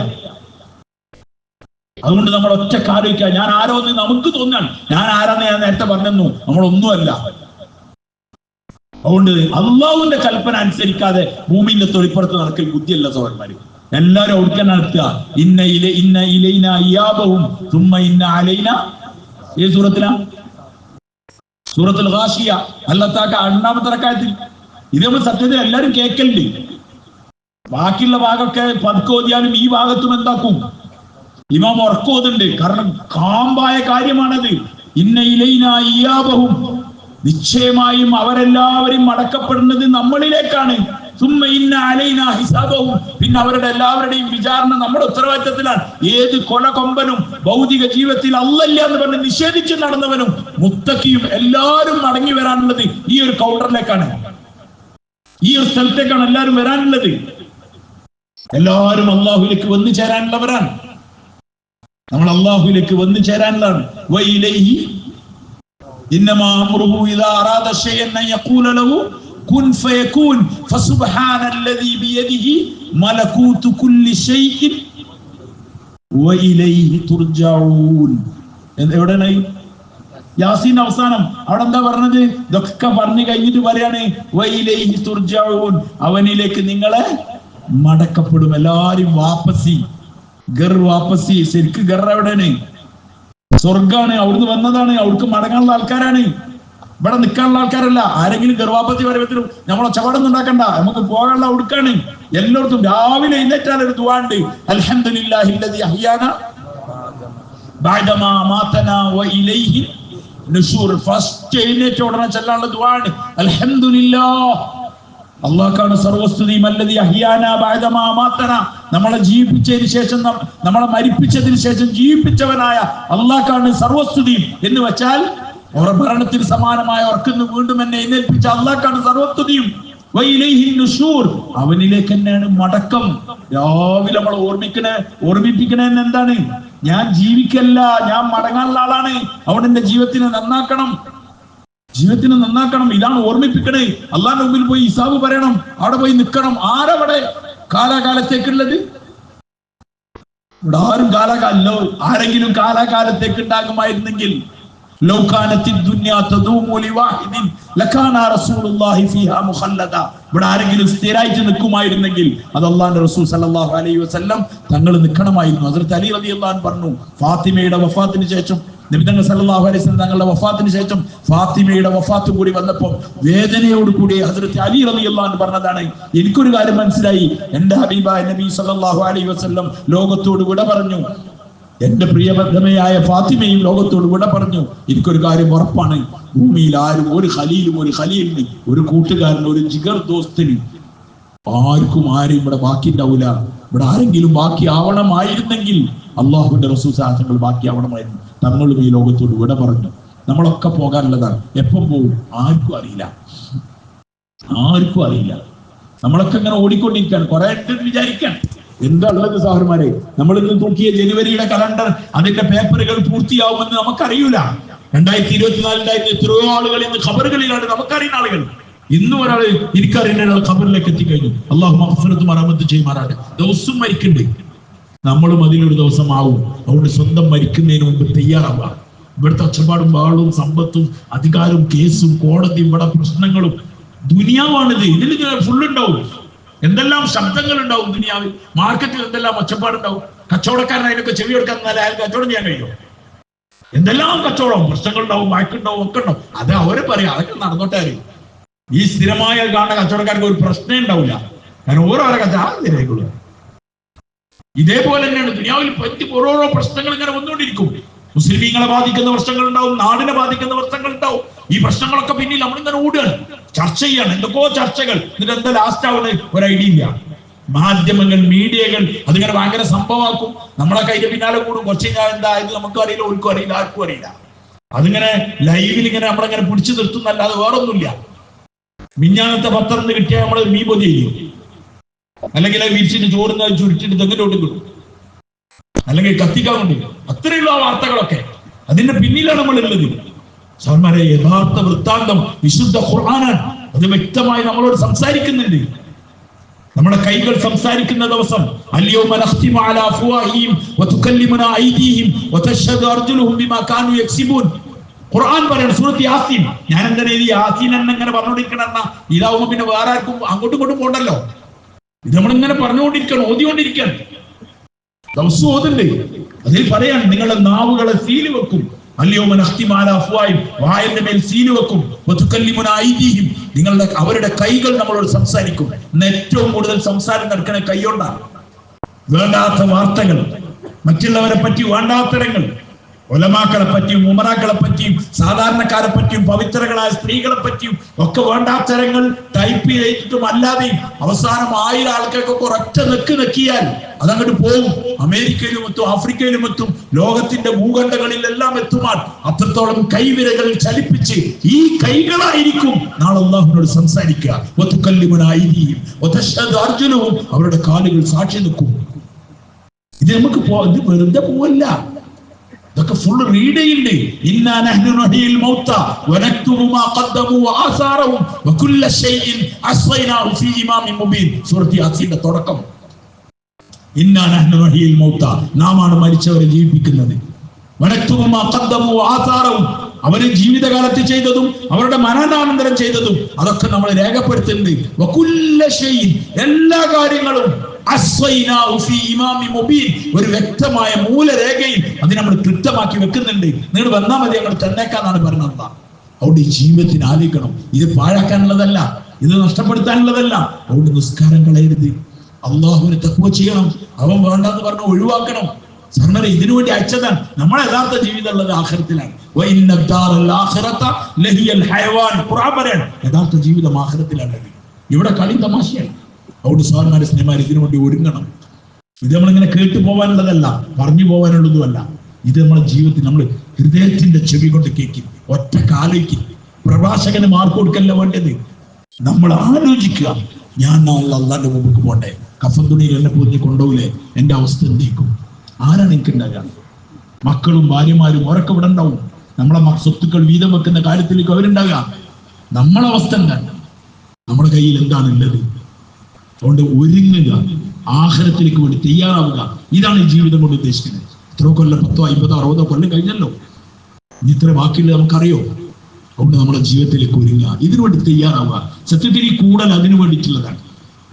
അതുകൊണ്ട് നമ്മൾ ഒറ്റക്ക് ആലോചിക്കുക, ഞാൻ ആരോന്ന് നമുക്ക് തോന്നാൻ. ഞാൻ ആരാന്ന് ഞാൻ നേരത്തെ പറഞ്ഞു, നമ്മളൊന്നുമല്ല. അതുകൊണ്ട് അള്ളാഹുവിന്റെ കൽപ്പന അനുസരിക്കാതെ ഭൂമിന്റെ തൊളിപ്പുറത്ത് നടക്കൽ ബുദ്ധിയല്ല സഹോദരന്മാര്. എല്ലാരും ഓടിക്കാൻ നടത്തുക. ഇന്ന ഇലൈന ഇയാബഹും സുമ്മ ഇന്ന അലൈന. ഏത് സൂറത്തിലാ? സൂറത്തുൽ ഗാശിയ. അല്ലത്താക്ക 2-ാമത്തെ റക്അത്തിൽ. ഇത് നമ്മൾ സത്യത്തിൽ എല്ലാരും കേൾക്കലുണ്ട്. ബാക്കിയുള്ള ഭാഗമൊക്കെ പതുക്കോതിയാലും ഈ ഭാഗത്തും എന്താക്കും? ഇമാം ഉറക്കോതുണ്ട്. കാരണം കാമ്പായ കാര്യമാണത്. ഇന്ന ഇലൈന ഇയാബഹും, നിശ്ചയമായും അവരെല്ലാവരും മടക്കപ്പെടുന്നത് നമ്മളിലേക്കാണ്. സുമ്മ ഇന്ന അലൈന ഹിസാബഹും, പിന്നെ അവരുടെ എല്ലാവരുടെയും വിചാരണ നമ്മുടെ ഉത്തരവാദിത്തത്തിലാണ്. ഏത് കൊലകൊമ്പനും ഭൗതിക ജീവിതത്തിൽ അല്ലല്ല എന്ന് പറഞ്ഞ് നിഷേധിച്ച് നടന്നവനും മുത്തക്കിയും എല്ലാവരും മടങ്ങി വരാനുള്ളത് ഈ ഒരു കൗണ്ടറിലേക്കാണ്, ഈ ഒരു സ്ഥലത്തേക്കാണ് എല്ലാവരും വരാനുള്ളത്. എല്ലാവരും അള്ളാഹുലേക്ക് വന്നു ചേരാനുള്ളവരാണ്. നമ്മൾ അള്ളാഹുലേക്ക് വന്നു ചേരാനുള്ളതാണ്. വഇലൈഹി ഇന്നമാ അംറുഹു ഇദാ അറാദ ശൈഅൻ അൻ യഖൂല ലഹു കുൻ ഫയകൂൻ ഫസുബ്ഹാനല്ലദീ ബിയദിഹി മലകൂതു കുല്ലി ശൈഇൻ വഇലൈഹി തുർജഊൻ. എവിടെയാണ് യാസീൻ അവസാനം? അവിടെ എന്താ പറഞ്ഞത്? ഇതൊക്കെ പറഞ്ഞു കഴിഞ്ഞിട്ട് പറയാണ് വഇലൈഹി തുർജഊൻ, അവനിലേക്ക് നിങ്ങളെ മടക്കപ്പെടും. എല്ലാരും വാപ്പസി, വാപ്പസി. ശരിക്കും ഗർ എവിടെയാണ്? സ്വർഗാണ്. അവിടുന്ന് വന്നതാണ്, അവിടേക്ക് മടങ്ങാനുള്ള ആൾക്കാരാണ്, ഇവിടെ നിൽക്കാനുള്ള ആൾക്കാരല്ല. ആരെങ്കിലും ഗർവാപ്പത്തി വരുമ്പത്തിനും നമ്മളെ ചവടൊന്നും ഉണ്ടാക്കണ്ട, നമുക്ക് പോകാനുള്ള അവിടുക്കാണ്. എല്ലായിടത്തും രാവിലെ എഴുന്നേറ്റാൽ ഒരു ദുആ ഉണ്ട്, അൽഹംദുലില്ലാഹില്ലദീ അഹ്യാന ബഅദമാ അമാതനാ വഇലൈഹി നുശൂർ. ഫസ്റ്റ് എഴുന്നേറ്റ ഉടനെ ചൊല്ലാനുള്ള ദുആ ആണ് അൽഹംദുലില്ലാഹ്, അള്ളാഹ്ക്കാണ് സർവസ്തുതിയും. അല്ലദീ അഹ്യാനാ ബഅദമാ അമാതനാ, നമ്മളെ ജീവിപ്പിച്ചതിന് ശേഷം, നമ്മളെ മരിപ്പിച്ചതിന് ശേഷം ജീവിപ്പിച്ചവനായ അള്ളാഹ്ക്കാണ് സർവസ്തുതിയും. എന്ന് വെച്ചാൽ അവരുടെ ഭരണത്തിന് സമാനമായ ഓർക്കുന്നു വീണ്ടും എന്നെ എഴുന്നേൽപ്പിച്ച അള്ളാഹ്ക്കാണ് സർവസ്തുതിയും. വഇലൈഹി നുശൂർ, അവനിലേക്ക് തന്നെയാണ് മടക്കം. രാവിലെ നമ്മൾ ഓർമ്മിപ്പിക്കണേ എന്താണ്? ഞാൻ ജീവിക്കല്ല, ഞാൻ മടങ്ങാനുള്ള ആളാണ്. അവിടെ എന്റെ ജീവിതത്തിനെ നന്നാക്കണം. ഇതാണ് ഓർമ്മിപ്പിക്കണേ. അള്ളാന്റെ മുമ്പിൽ പോയി ഹിസാബ് പറയണം, അവിടെ പോയി നിൽക്കണം. ആരവിടെ കാലാകാലത്തേക്കുള്ളത്? ഇവിടെ ആരും കാലാകാലോ ആരെങ്കിലും കാലാകാലത്തേക്ക് ഉണ്ടാകുമായിരുന്നെങ്കിൽ ഇവിടെ ആരെങ്കിലും സ്ഥിരമായിട്ട് നിൽക്കുമായിരുന്നെങ്കിൽ അത് അള്ളാന്റെ റസൂൽ സല്ലല്ലാഹു അലൈഹി വസല്ലം തങ്ങൾ നിൽക്കണമായിരുന്നു. ഹസ്രത്ത് അലി റളിയല്ലാഹു അൻഹു പറഞ്ഞു, ഫാത്തിമയുടെ വഫാത്തിന് ശേഷം നബി തങ്ങൾ സല്ലല്ലാഹു അലൈഹി വസല്ലം തങ്ങളുടെ വഫാത്തിന് ശേഷം ഫാത്തിമയുടെ വഫാത്ത് കൂടി വന്നപ്പോൾ വേദനയോട് കൂടി ഹസ്രത്ത് അലി റളിയല്ലാഹു അൻഹു പറഞ്ഞതാണ്, എനിക്കൊരു കാര്യം മനസ്സിലായി, എന്റെ ഹബീബായ നബി സല്ലല്ലാഹു അലൈഹി വസല്ലം ലോകത്തോട് വിട പറഞ്ഞു, എന്റെ പ്രിയബദ്ധമയായ ഫാത്തിമയും ലോകത്തോട് വിട പറഞ്ഞു. എനിക്കൊരു കാര്യം ഉറപ്പാണ്, ഭൂമിയിൽ ആരും ഒരു ഖലീലിന് ഒരു കൂട്ടുകാരന് ഒരു ജിഗർ ദോസ്തിന് ആർക്കും ആരും ഇവിടെ ബാക്കി ഉണ്ടാവില്ല. ഇവിടെ ആരെങ്കിലും ബാക്കി ആവണമായിരുന്നെങ്കിൽ അള്ളാഹുവിന്റെ റസൂൽ സാഹചര്യങ്ങൾ ബാക്കി ആവണമായിരുന്നു. തങ്ങളും ഈ ലോകത്തോട് വിട പറഞ്ഞു. നമ്മളൊക്കെ പോകാനുള്ളതാണ്. എപ്പം പോകും ആർക്കും അറിയില്ല. നമ്മളൊക്കെ ഇങ്ങനെ ഓടിക്കൊണ്ടിരിക്കുകയാണ്. കുറെ വിചാരിക്കാൻ എന്താ ഉള്ളത് സഹോദരന്മാരെ? നമ്മൾ ഇന്ന് നോക്കിയ ജനുവരിയുടെ കലണ്ടർ, അതിന്റെ പേപ്പറുകൾ പൂർത്തിയാവുമെന്ന് നമുക്കറിയൂല. 2024 എത്രയോ ആളുകൾ ഇന്ന് ഖബറുകളിലാണ്. നമുക്കറിയുന്ന ആളുകൾ ഇന്നും ഒരാൾ എനിക്കറിയുന്ന ഒരാൾ ഖബറിലേക്ക് എത്തിക്കഴിഞ്ഞു. അള്ളാഹു മഗ്ഫിറത്തും റഹ്മത്തും ചെയ്യുമാറാകട്ടെ. ദിവസം മരിക്കണ്ടേ, നമ്മളും അതിലൊരു ദിവസം ആവും. അതുകൊണ്ട് സ്വന്തം മരിക്കുന്നതിന് മുമ്പ് തയ്യാറാവുക. ഇവിടുത്തെ ഒച്ചപ്പാടും ബഹളവും സമ്പത്തും അധികാരവും കേസും കോടതിയും ഇവിടെ പ്രശ്നങ്ങളും ദുനിയാവാണിത്. ഇതിൽ ഫുള്ളുണ്ടാവും. എന്തെല്ലാം ശബ്ദങ്ങൾ ഉണ്ടാവും ദുനിയാവിൽ. മാർക്കറ്റിൽ എന്തെല്ലാം ഒച്ചപ്പാടുണ്ടാവും. കച്ചവടക്കാരൻ അതിനൊക്കെ ചെവി കൊടുക്കാൻ അയാൾക്ക് കച്ചവടം ചെയ്യാൻ കഴിയും. എന്തെല്ലാം കച്ചവടം, പ്രശ്നങ്ങൾ ഉണ്ടാവും, വഴക്കുണ്ടാവും, ഒക്കെ ഉണ്ടാവും. അത് അവരെ പറയാം, അതൊക്കെ നടന്നോട്ടെ അറിയും. ഈ സ്ഥിരമായ കാണുന്ന കച്ചവടക്കാർക്ക് ഒരു പ്രശ്നം ഉണ്ടാവില്ല. കാരണം ഓരോ കച്ചവടം ഇതേപോലെ തന്നെയാണ് ദുനിയാവിൽ പറ്റി ഓരോരോ പ്രശ്നങ്ങൾ ഇങ്ങനെ വന്നുകൊണ്ടിരിക്കും. മുസ്ലിമീങ്ങളെ ബാധിക്കുന്ന പ്രശ്നങ്ങൾ ഉണ്ടാവും, നാടിനെ ബാധിക്കുന്ന പ്രശ്നങ്ങൾ ഉണ്ടാവും. ഈ പ്രശ്നങ്ങളൊക്കെ പിന്നിൽ നമ്മളിങ്ങനെ ഓടുകയാണ്, ചർച്ച ചെയ്യാണ്, എന്തൊക്കെയോ ചർച്ചകൾ. എന്നിട്ട് എന്താ ലാസ്റ്റ് ആവുന്നത് ഒരു ഐഡിയ ഇല്ല. മാധ്യമങ്ങൾ, മീഡിയകൾ അതിങ്ങനെ ഭയങ്കര സംഭവമാക്കും. നമ്മളൊക്കെ അതിന്റെ പിന്നാലെ കൂടും. കുറച്ച് കഴിഞ്ഞാൽ എന്തായത് നമുക്കും അറിയില്ല, ഓർക്കും അറിയില്ല, ആർക്കും അറിയില്ല. അതിങ്ങനെ ലൈവിൽ ഇങ്ങനെ നമ്മളങ്ങനെ പിടിച്ചു നിർത്തുന്നല്ലാതെ വേറൊന്നുമില്ല. മിഞ്ഞാനത്തെ പത്രം കിട്ടിയാൽ നമ്മൾ മീൻ പൊതി ചെയ്യും, അല്ലെങ്കിൽ വിരിച്ചിട്ട് ചോറുന്ന ചുരുട്ടിട്ട് തെങ്ങിലോട്ട് കിട്ടും, അല്ലെങ്കിൽ കത്തിക്കാൻ കൊണ്ട്. അത്രയുള്ള ആ വാർത്തകളൊക്കെ അതിന്റെ പിന്നിലാണ് നമ്മളുള്ളത്. സഹോദരന്മാരെ, യഥാർത്ഥ വൃത്താന്തം വിശുദ്ധ ഖുർആനാണ്. അത് വ്യക്തമായി നമ്മളോട് സംസാരിക്കുന്നുണ്ട്. നമ്മുടെ കൈകൾ സംസാരിക്കുന്ന ദിവസം അൽയൗമ നഖ്തിമു അലാ അഫ്വാഹിഹിം വതുകല്ലിമുനാ ഐദീഹിം വതശ്ഹദു അർജുലുഹും ബിമാ കാനൂ യക്സിബൂൻ. ഖുർആൻ പറയുന്നു സൂറത്ത് യാസീൻ. ഞാൻ എന്താണ് ഈ യാസീൻ എന്നെങ്ങനെ പറഞ്ഞുകൊണ്ടിരിക്കണമെന്ന ഇതാവുമ്പോ പിന്നെ വേറെ ആർക്കും അങ്ങോട്ടും ഇങ്ങോട്ടും പോകണ്ടല്ലോ. ഇത് നമ്മളിങ്ങനെ പറഞ്ഞുകൊണ്ടിരിക്കണം, ഓതിക്കൊണ്ടിരിക്കണം. ദിവസം ഓതുണ്ട്. അതിൽ പറയാൻ നിങ്ങളുടെ നാവുകളെ സീല് വെക്കും. അൽയൗമ നഖ്തിമു അലാ അഫ്വാഹിഹിം, വായന്റെ മേൽ സീല് വെക്കും. വതുകല്ലിമുനാ ഐദീഹിം, നിങ്ങളുടെ അവരുടെ കൈകൾ നമ്മളോട് സംസാരിക്കും. ഏറ്റവും കൂടുതൽ സംസാരം നടക്കണ കൈകൊണ്ടാണ്. വേണ്ടാത്ത വാർത്തകൾ, മറ്റുള്ളവരെ പറ്റി വേണ്ടാത്തരങ്ങൾ, ഉലമാക്കളെ പറ്റിയും ഉമറാക്കളെ പറ്റിയും സാധാരണക്കാരെ പറ്റിയും പവിത്രകളായ സ്ത്രീകളെ പറ്റിയും ഒക്കെ വേണ്ടാത്തരങ്ങൾ ടൈപ്പ് ചെയ്തിട്ടും അല്ലാതെയും അവസാനം 1000 ആൾക്കാർക്കൊക്കെ ഒരൊറ്റ നെക്കിയാൽ അതങ്ങോട്ട് പോകും. അമേരിക്കയിലും എത്തും, ആഫ്രിക്കയിലും എത്തും, ലോകത്തിന്റെ ഭൂഖണ്ഡങ്ങളിലെല്ലാം എത്തുമാൻ അത്രത്തോളം കൈവിരകൾ ചലിപ്പിച്ച് ഈ കൈകളായിരിക്കും നാളെ അല്ലാഹുവിനോട് സംസാരിക്കുക. അവരുടെ കാലുകൾ സാക്ഷി നിൽക്കും. ഇത് നമുക്ക് ഇത് വെറുതെ പോവല്ല, ഇതൊക്കെ ഫുൾ റീഡ് ചെയ്യണ്ടേ. ഇന്നാ നഹ്നു നുഹ്യിൽ മൗത വനക്തുബു മാ ഖദ്ദമു വആസാറഹും വകുല്ല ശൈഇൻ അസ്വൈനാഹു ഫീ ഇമാമിൻ മുബീൻ. സൂറത്ത് യാസീന്റെ തുടക്കം. ഇന്നാ നഹ്നു നുഹ്യിൽ മൗത, നാമാണ് മരിച്ചവരെ ജീവിപ്പിക്കുന്നത്. വനക്തുബു മാ ഖദ്ദമു വആസാറഹും, അവര് ജീവിതകാലത്ത് ചെയ്തതും അവരുടെ മരണാനന്തരം ചെയ്തതും അതൊക്കെ നമ്മൾ രേഖപ്പെടുത്തുന്നുണ്ട്. വകുല്ല ശൈഇൻ, എല്ലാ കാര്യങ്ങളും ഒരു വ്യക്തമായ മൂലരേഖയിൽ അത് നമ്മൾ കൃത്യമാക്കി വെക്കുന്നുണ്ട്. നിങ്ങൾ വന്നാൽ മതി, ഞങ്ങൾ തന്നേക്കാന്നാണ് പറഞ്ഞത്. അവിടെ ഈ ജീവിതത്തിന് ആലോചിക്കണം. ഇത് പാഴാക്കാനുള്ളതല്ല, ഇത് നഷ്ടപ്പെടുത്താനുള്ളതല്ല. അവിടെ നിസ്കാരം കളയരുത്. അള്ളാഹുവിനെ തഖ്വ ചെയ്യണം. അവൻ വേണ്ടെന്ന് പറഞ്ഞ് ഒഴിവാക്കണം. സഹോദരനെ, ഇതിനു വേണ്ടി അയച്ചതാണ്. നമ്മളെ യഥാർത്ഥ ജീവിതം ഉള്ളത് ആഖിറത്തിലാണ്. ഖുർആൻ പറയാണ് യഥാർത്ഥ ജീവിതം ആഖിറത്തിലാണ്. ഇവിടെ കളി തമാശയാണ്. അതുകൊണ്ട് സഹോദരന്മാരെ, സ്നേഹമാരെ, ഇതിനു വേണ്ടി ഒരുങ്ങണം. ഇത് നമ്മളിങ്ങനെ കേട്ടു പോകാനുള്ളതല്ല, പറഞ്ഞു പോകാനുള്ളതുമല്ല. ഇത് നമ്മുടെ ജീവിതത്തിൽ നമ്മൾ ഹൃദയത്തിന്റെ ചെവി കൊണ്ട് കേൾക്കും. ഒറ്റ കാലയ്ക്കും പ്രഭാഷകന് മാർക്ക് കൊടുക്കല്ല വേണ്ടത്. നമ്മൾ ആലോചിക്കുക, ഞാൻ നാളെ അള്ളാന്റെ മുമ്പ് പോട്ടെ, കഫൻ തുണിയിൽ എന്നെ പൊതിഞ്ഞ് കൊണ്ടുപോകില്ലേ, എന്റെ അവസ്ഥ എന്തേക്കും? ആരാണ് എനിക്ക് ഉണ്ടാകുക? മക്കളും ഭാര്യമാരും ഓരൊക്കെ ഇവിടെ ഉണ്ടാവും. നമ്മളെ സ്വത്തുക്കൾ വീതം വെക്കുന്ന കാര്യത്തിലേക്ക് അവരുണ്ടാകുക. നമ്മളെ അവസ്ഥ എന്താണ്? നമ്മുടെ കയ്യിൽ എന്താണുള്ളത്? അതുകൊണ്ട് ഒരുങ്ങുക. ആഖിറത്തിലേക്ക് വേണ്ടി തയ്യാറാവുക. ഇതാണ് ഈ ജീവിതം കൊണ്ട് ഉദ്ദേശിക്കുന്നത്. എത്രയോ കൊല്ലം 10, 50, 60 കൊല്ലം കഴിഞ്ഞല്ലോ. ഇനി ഇത്ര ബാക്കിയുള്ളത് നമുക്കറിയോ? അതുകൊണ്ട് നമ്മുടെ ജീവിതത്തിലേക്ക് ഒരുങ്ങുക, ഇതിനുവേണ്ടി തയ്യാറാവുക. സത്യത്തിൽ ഈ കൂടൽ അതിനു വേണ്ടിയിട്ടുള്ളതാണ്,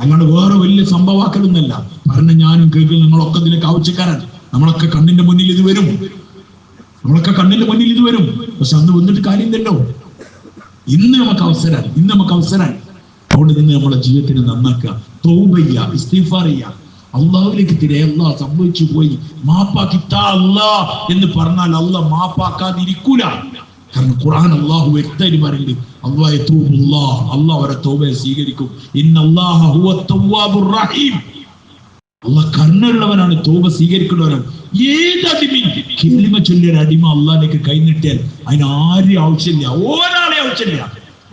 അല്ലാണ്ട് വേറെ വലിയ സംഭവമാക്കലൊന്നല്ല. പറഞ്ഞ ഞാനും കേൾക്കും, നിങ്ങളൊക്കെ ഇതിലേക്ക് ആവശ്യക്കാരാണ്. നമ്മളൊക്കെ കണ്ണിന്റെ മുന്നിൽ ഇത് വരും, പക്ഷെ അന്ന് വന്നിട്ട് കാര്യമില്ലല്ലോ. ഇന്ന് നമുക്ക് അവസരമാണ്. അവിടെ നിന്ന് നമ്മുടെ ജീവിതത്തിന് നന്നാക്കുക, തൗബ ചെയ്യുക, ഇസ്തിഗ്ഫാർ ചെയ്യുക, അള്ളാഹുവിലേക്ക് തിരികെ. അള്ളാഹ് സംഭവിച്ചു പോയി, മാപ്പാക്കി താ അല്ലാഹ് എന്ന് പറഞ്ഞാൽ അള്ളാഹ് മാപ്പാക്കാതിരിക്കൂല. കാരണം ഖുർആൻ അള്ളാഹു വ്യക്തമായിട്ട് പറയുന്നുണ്ട്, അള്ളാഹ് അവരെ തൗബയെ സ്വീകരിക്കും. ഇന്നല്ലാഹ ഹുവ തവ്വാബുർ റഹീം. അള്ളാഹ് കരുണയുള്ളവനാണ്, തൗബ സ്വീകരിക്കുന്നവരാണ്. ഏത് അടിമയും കലിമ ചൊല്ലിയ അടിമ അള്ളാഹിലേക്ക് കൈനീട്ടിയാൽ അതിന് ആരും ആവശ്യമില്ല, ഒരാളെ ആവശ്യമില്ല.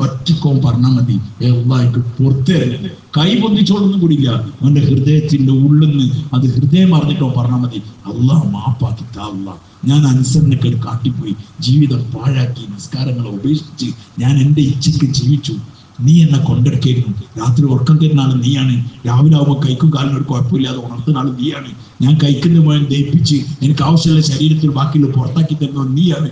ഒറ്റക്കോൻ പറഞ്ഞാൽ മതി, അള്ളാഹിക്ക് പുറത്തേറില്ല. കൈ പൊന്തിച്ചോളൊന്നും കൂടിയില്ല, അവന്റെ ഹൃദയത്തിന്റെ ഉള്ളിന്ന് അത് ഹൃദയം അറിഞ്ഞിട്ടോ പറഞ്ഞാൽ മതി, അള്ളാഹ് മാപ്പാക്കി താ അല്ലാഹ്, ഞാൻ അനുസരണക്കേട് കാട്ടിപ്പോയി, ജീവിതം പാഴാക്കി, നിസ്കാരങ്ങളെ ഉപേക്ഷിച്ച് ഞാൻ എൻ്റെ ഇച്ഛയ്ക്ക് ജീവിച്ചു. നീ എന്നെ കൊണ്ടെടുക്കായിരുന്നു. രാത്രി ഉറക്കം തരുന്ന ആള് നീയാണ്. രാവിലെ ആവുമ്പോൾ കൈക്കും കാലിനും ഒരു കുഴപ്പമില്ലാതെ ഉണർത്തുന്ന ആള് നീയാണ്. ഞാൻ കഴിക്കുന്ന മുഴുവൻ ദഹിപ്പിച്ച് എനിക്ക് ആവശ്യമുള്ള ശരീരത്തിൽ ബാക്കിയുള്ള പുറത്താക്കി തരുന്നത് നീയാണ്.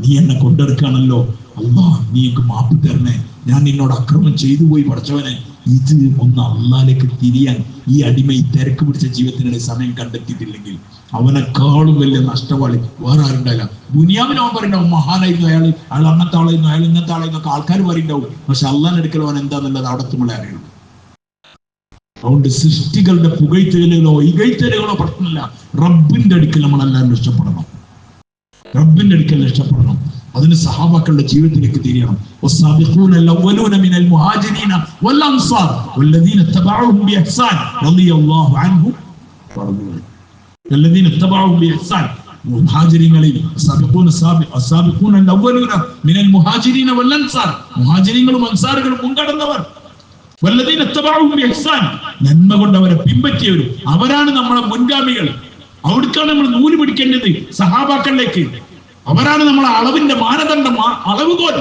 നീ എന്നെ കൊണ്ടെടുക്കുകയാണല്ലോ അല്ലാഹ്, നീ എനിക്ക് മാപ്പ് തരണേ, ഞാൻ നിന്നോട് അക്രമം ചെയ്തു പോയി പഠിച്ചവനെ. ഇത് ഒന്ന് അള്ളാഹിലേക്ക് തിരിയാൻ ഈ അടിമ ഈ തിരക്ക് പിടിച്ച ജീവിതത്തിനിടെ സമയം കണ്ടെത്തിയിട്ടില്ലെങ്കിൽ അവനെക്കാളും വലിയ നഷ്ടവാളി വേറെ ആരുണ്ടായില്ല. ദുനിയാവിന് അവൻ പറയുണ്ടാവും മഹാനായിരുന്നു, അയാൾ അങ്ങനത്തെ ആളായിരുന്നു, അയാൾ ഇങ്ങനത്തെ ആളായിരുന്നൊക്കെ ആൾക്കാർ പറയുണ്ടാവും. പക്ഷെ അള്ളാഹിന്റെ അടുക്കൽ അവൻ എന്താന്നുള്ളത് അവിടെ നമ്മളെ അറിയണം. അതുകൊണ്ട് സൃഷ്ടികളുടെ പുകഴ്ത്തലുകളോ ഇകഴ്ത്തലുകളോ പ്രശ്നമില്ല. റബ്ബിന്റെ അടുക്കൽ നമ്മളെല്ലാവരും ഇഷ്ടപ്പെടണം, അതിന് സഹാബാക്കളുടെ ജീവിതത്തിലേക്ക് തിരിയണം. വസ്സാബിഖൂന അൽ-അവ്വലൂന മിനൽ മുഹാജിരീന വൽ അൻസാർ വല്ലദീന തബഉഹും ബിഇഹ്സാൻ റളിയല്ലാഹു അൻഹും വറദു വല്ലദീന തബഉഹും ബിഇഹ്സാൻ. മുഹാജിരീങ്ങളിൽ അസ്സാബിഖൂന അൽ-അവ്വലൂന മിനൽ മുഹാജിരീന വൽ അൻസാർ, മുഹാജിരീങ്ങളും അൻസാറുകളും മുൻകടന്നവർ. വല്ലദീന തബഉഹും ബിഇഹ്സാൻ, നന്മ കൊണ്ട് അവരെ പിൻപറ്റിയവരും, അവരാണ് നമ്മുടെ മുൻഗാമികൾ. അവിടേക്കാണ് നമ്മൾ നൂല് പിടിക്കേണ്ടത്, സഹാബാക്കളിലേക്ക്. അവരാണ് നമ്മളെ അളവിന്റെ മാനദണ്ഡം, അളവുകോൽ.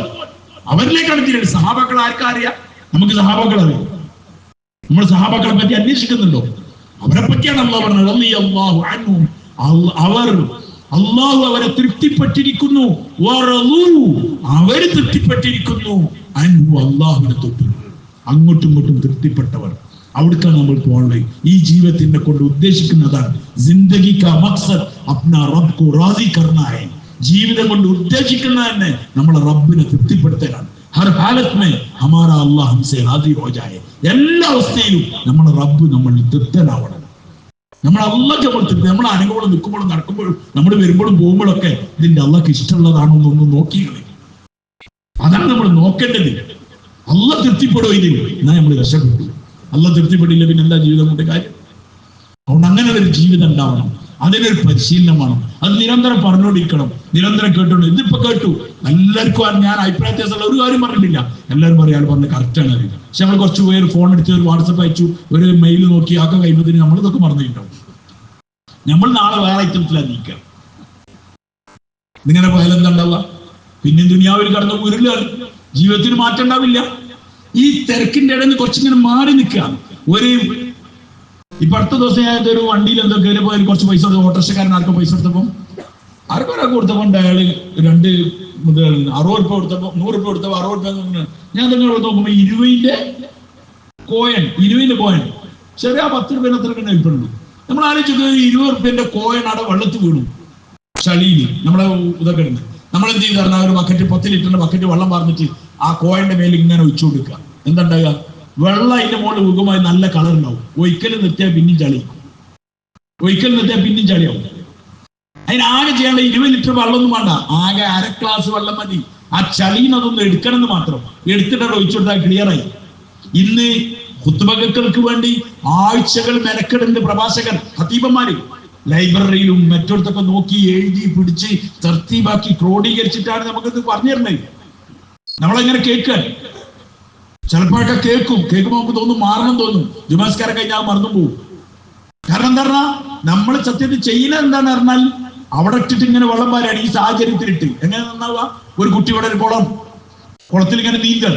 അവരിലേക്കാണ് തിരിയത്. സഹാബാക്കൾ ആർക്കാ അറിയാം? നമുക്ക് സഹാബാക്കൾ അറിയാം. നമ്മൾ സഹാബാക്കളെ പറ്റി അന്വേഷിക്കുന്നുണ്ടോ? അവരെ പറ്റിയാണ് അല്ലാഹു പറഞ്ഞത്, റളിയല്ലാഹു അൻഹും, അല്ലാഹു അവരെ തൃപ്തിപ്പെട്ടിരിക്കുന്നു, അവര് തൃപ്തിപ്പെട്ടിരിക്കുന്നു, അൻഹു അല്ലാഹുവിനെ തൊട്ട്. അങ്ങോട്ടും ഇങ്ങോട്ടും തൃപ്തിപ്പെട്ടവർ, അവിടേക്കാണ് നമ്മൾ പോകേണ്ടത്. ഈ ജീവിതത്തിനെ കൊണ്ട് ഉദ്ദേശിക്കുന്നതാണ് ജിന്ദഗി കാ മഖ്സദ് അപ്നാ റബ്ബ് കോ റാസി കർനാ ഹൈ. ജീവിതം കൊണ്ട് ഉദ്ദേശിക്കുന്നത് തന്നെ നമ്മളെ റബ്ബിനെ തൃപ്തിപ്പെടുത്തലാണ്. ഹർ ഹാലത്ത് മേ ഹമാരാ അല്ലാഹ് ഹംസെ റാസി ഹോ ജായേ. എല്ലാ അവസ്ഥയിലും നമ്മളെ റബ്ബ് നമ്മൾ തൃപ്തനാവണം. നമ്മൾ അള്ളാഹ്ക്ക് നമ്മൾ തൃപ്തി. നമ്മൾ അനുഭവം നിൽക്കുമ്പോഴും നടക്കുമ്പോഴും നമ്മൾ വരുമ്പോഴും പോകുമ്പോഴൊക്കെ ഇതിന്റെ അള്ളാഹ്ക്ക് ഇഷ്ടമുള്ളതാണോ എന്നൊന്ന് നോക്കിയാണ്. അതാണ് നമ്മൾ നോക്കേണ്ടത്. അള്ളാഹ് തൃപ്തിപ്പെടുമോ ഇതിൽ, എന്നാൽ നമ്മൾ രക്ഷപ്പെട്ടു. അള്ളാഹ് തൃപ്തിപ്പെടില്ല, പിന്നെ എന്താ ജീവിതം കൊണ്ട് കാര്യം? അതുകൊണ്ട് അങ്ങനെ ഒരു ജീവിതം ഉണ്ടാവണം, അതിനൊരു പരിശീലനമാണ്. അത് നിരന്തരം പറഞ്ഞുകൊണ്ടിരിക്കണം, നിരന്തരം കേട്ടോണ്ട്. ഇതിപ്പോ കേട്ടു, എല്ലാവർക്കും ഞാൻ അഭിപ്രായത്തിലുള്ള ഒരു കാര്യം പറഞ്ഞിട്ടില്ല, എല്ലാവരും പറയാൻ പറഞ്ഞ കറക്റ്റാണ് അറിയില്ല. പക്ഷെ നമ്മൾ കുറച്ച് പേര് ഫോൺ എടുത്ത് ഒരു വാട്സപ്പ് അയച്ചു, ഒരു മെയിൽ നോക്കി ആക്കെ കഴിയുമ്പോഴത്തേന് നമ്മളിതൊക്കെ മറന്നിട്ടുണ്ടാവും. നമ്മൾ നാളെ വേറെ ഐറ്റംസിലാണ് നീക്കുക. ഇതിങ്ങനെ പോയാൽ എന്താ ഉണ്ടാവുക? പിന്നെ ദുനിയാവിൽ കടന്ന് ഉരുളാണ്, ജീവിതത്തിന് മാറ്റം ഉണ്ടാവില്ല. ഈ തിരക്കിന്റെ ഇടയിൽ നിന്ന് കുറച്ചിങ്ങനെ മാറി നിൽക്കുക. ഇപ്പൊ അടുത്ത ദിവസം ഞാൻ ഒരു വണ്ടിയിൽ എന്തോ കയറിയപ്പോ കുറച്ച് പൈസ കൊടുത്തു, ഓട്ടോറിക്ഷക്കാരൻ ആർക്കും പൈസ കൊടുത്തപ്പോ ആർക്കൊരാൾക്ക് കൊടുത്തപ്പോ അയാള് 2 മുതൽ 60 രൂപ കൊടുത്തപ്പോ 100 രൂപ കൊടുത്തപ്പോ 60 രൂപ. ഞാൻ നിങ്ങൾ നോക്കുമ്പോ 20ന്റെ കോയൻ ചെറിയ 10 രൂപ അത്ര നിൽപ്പുണ്ട്. നമ്മൾ ആലോചിച്ചത് 20 രൂപന്റെ കോയൻ അവിടെ വെള്ളത്തിൽ വീണു, ചളിയില് നമ്മളെ ഇതൊക്കെ ഉണ്ട്. നമ്മളെന്ത് ചെയ്ത് പറഞ്ഞാൽ ഒരു ബക്കറ്റ് 10 ലിറ്ററിന്റെ ബക്കറ്റ് വെള്ളം പറഞ്ഞിട്ട് ആ കോയന്റെ മേലെ ഇങ്ങനെ ഒഴിച്ചു കൊടുക്കുക. എന്താ ഉണ്ടാകുക? വെള്ളം അതിന്റെ മുകളിൽ ഉഗമായി നല്ല കളർ ഉണ്ടാവും. ഒരിക്കലും നിർത്തിയാൽ പിന്നെയും ചളിയാവും. അതിനാകെ ചെയ്യേണ്ട 20 ലിറ്റർ വെള്ളമൊന്നും വേണ്ട, ആകെ 1/2 ഗ്ലാസ് വെള്ളം മതി. ആ ചളീന്ന് അതൊന്ന് എടുക്കണമെന്ന് മാത്രം, എടുത്തിട്ട് ഒഴിച്ചു കൊടുത്താൽ ക്ലിയറായി. ഇന്ന് ഖുത്ബകൾക്ക് വേണ്ടി ആഴ്ചകൾ മെനക്കെടുണ്ട് പ്രഭാഷകർ, ഖതീബന്മാര്. ലൈബ്രറിയിലും മറ്റൊടത്തൊക്കെ നോക്കി എഴുതി പിടിച്ച് തർത്തീബാക്കി ക്രോഡീകരിച്ചിട്ടാണ് നമുക്കിത് പറഞ്ഞു തരുന്നത്. നമ്മളെങ്ങനെ കേൾക്കാൻ ചിലപ്പോഴൊക്കെ കേൾക്കുമ്പോൾ നമുക്ക് തോന്നും, മാറണം തോന്നും. ജുമാസ്കാരം കഴിഞ്ഞാൽ മറന്നു പോകും. കാരണം എന്താ പറഞ്ഞാൽ നമ്മൾ സത്യത്തിൽ ചെയ്യുന്നത് എന്താന്ന് പറഞ്ഞാൽ അവിടെ ഇട്ടിട്ട് ഇങ്ങനെ വെള്ളം പാരാണ്. ഈ സാഹചര്യത്തിലിട്ട് എങ്ങനെ നന്നാവുക? ഒരു കുട്ടി ഇവിടെ ഒരു കുളത്തിൽ ഇങ്ങനെ നീന്തൽ,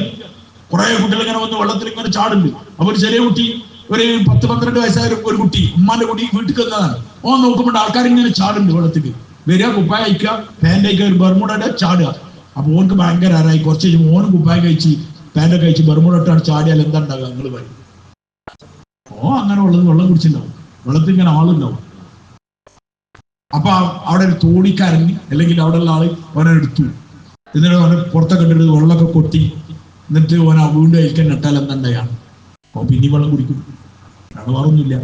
കുറെ കുട്ടികൾ ഇങ്ങനെ വന്ന് വെള്ളത്തിൽ ഇങ്ങനെ ചാടുന്നുണ്ട്. അപ്പൊ ഒരു ചെറിയ കുട്ടി ഒരു 10-12 വയസ്സായ ഒരു കുട്ടി ഉമ്മാന്റെ കുട്ടി വീട്ടിൽ വന്നതാണ്. ഓൻ നോക്കുമ്പോൾ ആൾക്കാരിങ്ങനെ ചാടുണ്ട് വെള്ളത്തിൽ. വരിക, കുപ്പായ അയക്കുക, പാന്റ് അയക്കുക, ഒരു ബർമുടയുടെ ചാടുക. അപ്പൊ ഓർക്ക് ഭയങ്കര ആരായി. കുറച്ച് ഓന് കുപ്പായ കഴിച്ച് പാൻറ്റൊക്കെ കഴിച്ച് ബർമുട ഇട്ടാണ് ചാടിയാൽ എന്താ ഉണ്ടാകുക? നിങ്ങൾ പറയും. അങ്ങനെ ഉള്ളത് വെള്ളം കുടിച്ചിട്ടുണ്ടാവും, വെള്ളത്തിൽ ഇങ്ങനെ ആളുണ്ടാവും. അപ്പൊ അവിടെ ഒരു തോണിക്കാരൻ അല്ലെങ്കിൽ അവിടെ ഉള്ള ആള് ഓനെ എടുത്തു. എന്നിട്ട് ഓനെ പുറത്തൊക്കെ ഇട്ടിട്ട് വെള്ളമൊക്കെ കൊട്ടി, എന്നിട്ട് ഓനെ വീണ്ടും അയക്കാൻ നട്ടാൽ എന്തുണ്ടായാണ്? അപ്പൊ പിന്നെ വെള്ളം കുടിക്കും. അത് വേറൊന്നുമില്ല.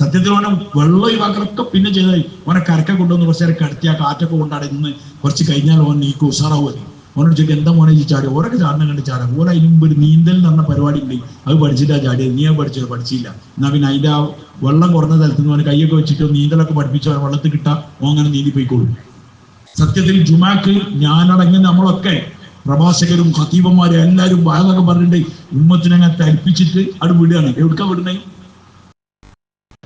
സത്യത്തിൽ ഓനെ വെള്ളം ഒഴിവാക്കലൊക്കെ പിന്നെ ചെയ്തായി. ഓനെ കരക്കെ കൊണ്ടുവന്ന് കുറച്ച് നേരം കിടത്തി ആ കാറ്റൊക്കെ കൊണ്ടാടെ ഇന്ന് കുറച്ച് കഴിഞ്ഞാൽ ഓൻ നീക്ക് ഉഷാറാവുമല്ലേ. ഓനോട് ചോദിക്കും എന്താ മോനെ ചാടി? ഓരൊക്കെ ചാടണം കണ്ട് ചാടാം. ഓരോ അതിന് മുമ്പ് ഒരു നീന്തൽ എന്ന് പറഞ്ഞ പരിപാടി ഉണ്ട്, അത് പഠിച്ചിട്ടാ ചാടിയത്. നീ പഠിച്ചത്? പഠിച്ചില്ല. എന്നാ പിന്നെ അതിന്റെ ആ വെള്ളം കുറഞ്ഞ സ്ഥലത്ത് നിന്ന് ഓനെ കൈയൊക്കെ വെച്ചിട്ട് നീന്തലൊക്കെ പഠിപ്പിച്ച് അവനെ വെള്ളത്തിൽ കിട്ടാ ഓ അങ്ങനെ നീന്തി പോയിക്കോളും. സത്യത്തിൽ ജുമാക്ക് ഞാനടങ്ങി നമ്മളൊക്കെ പ്രഭാഷകരും ഖതീബന്മാരും എല്ലാവരും വായതൊക്കെ പറഞ്ഞിട്ട് ഉമ്മത്തിനങ്ങനെ തരിപ്പിച്ചിട്ട് അവിടെ വിടുകയാണ്. എവിടുക്ക വിടുന്നേ?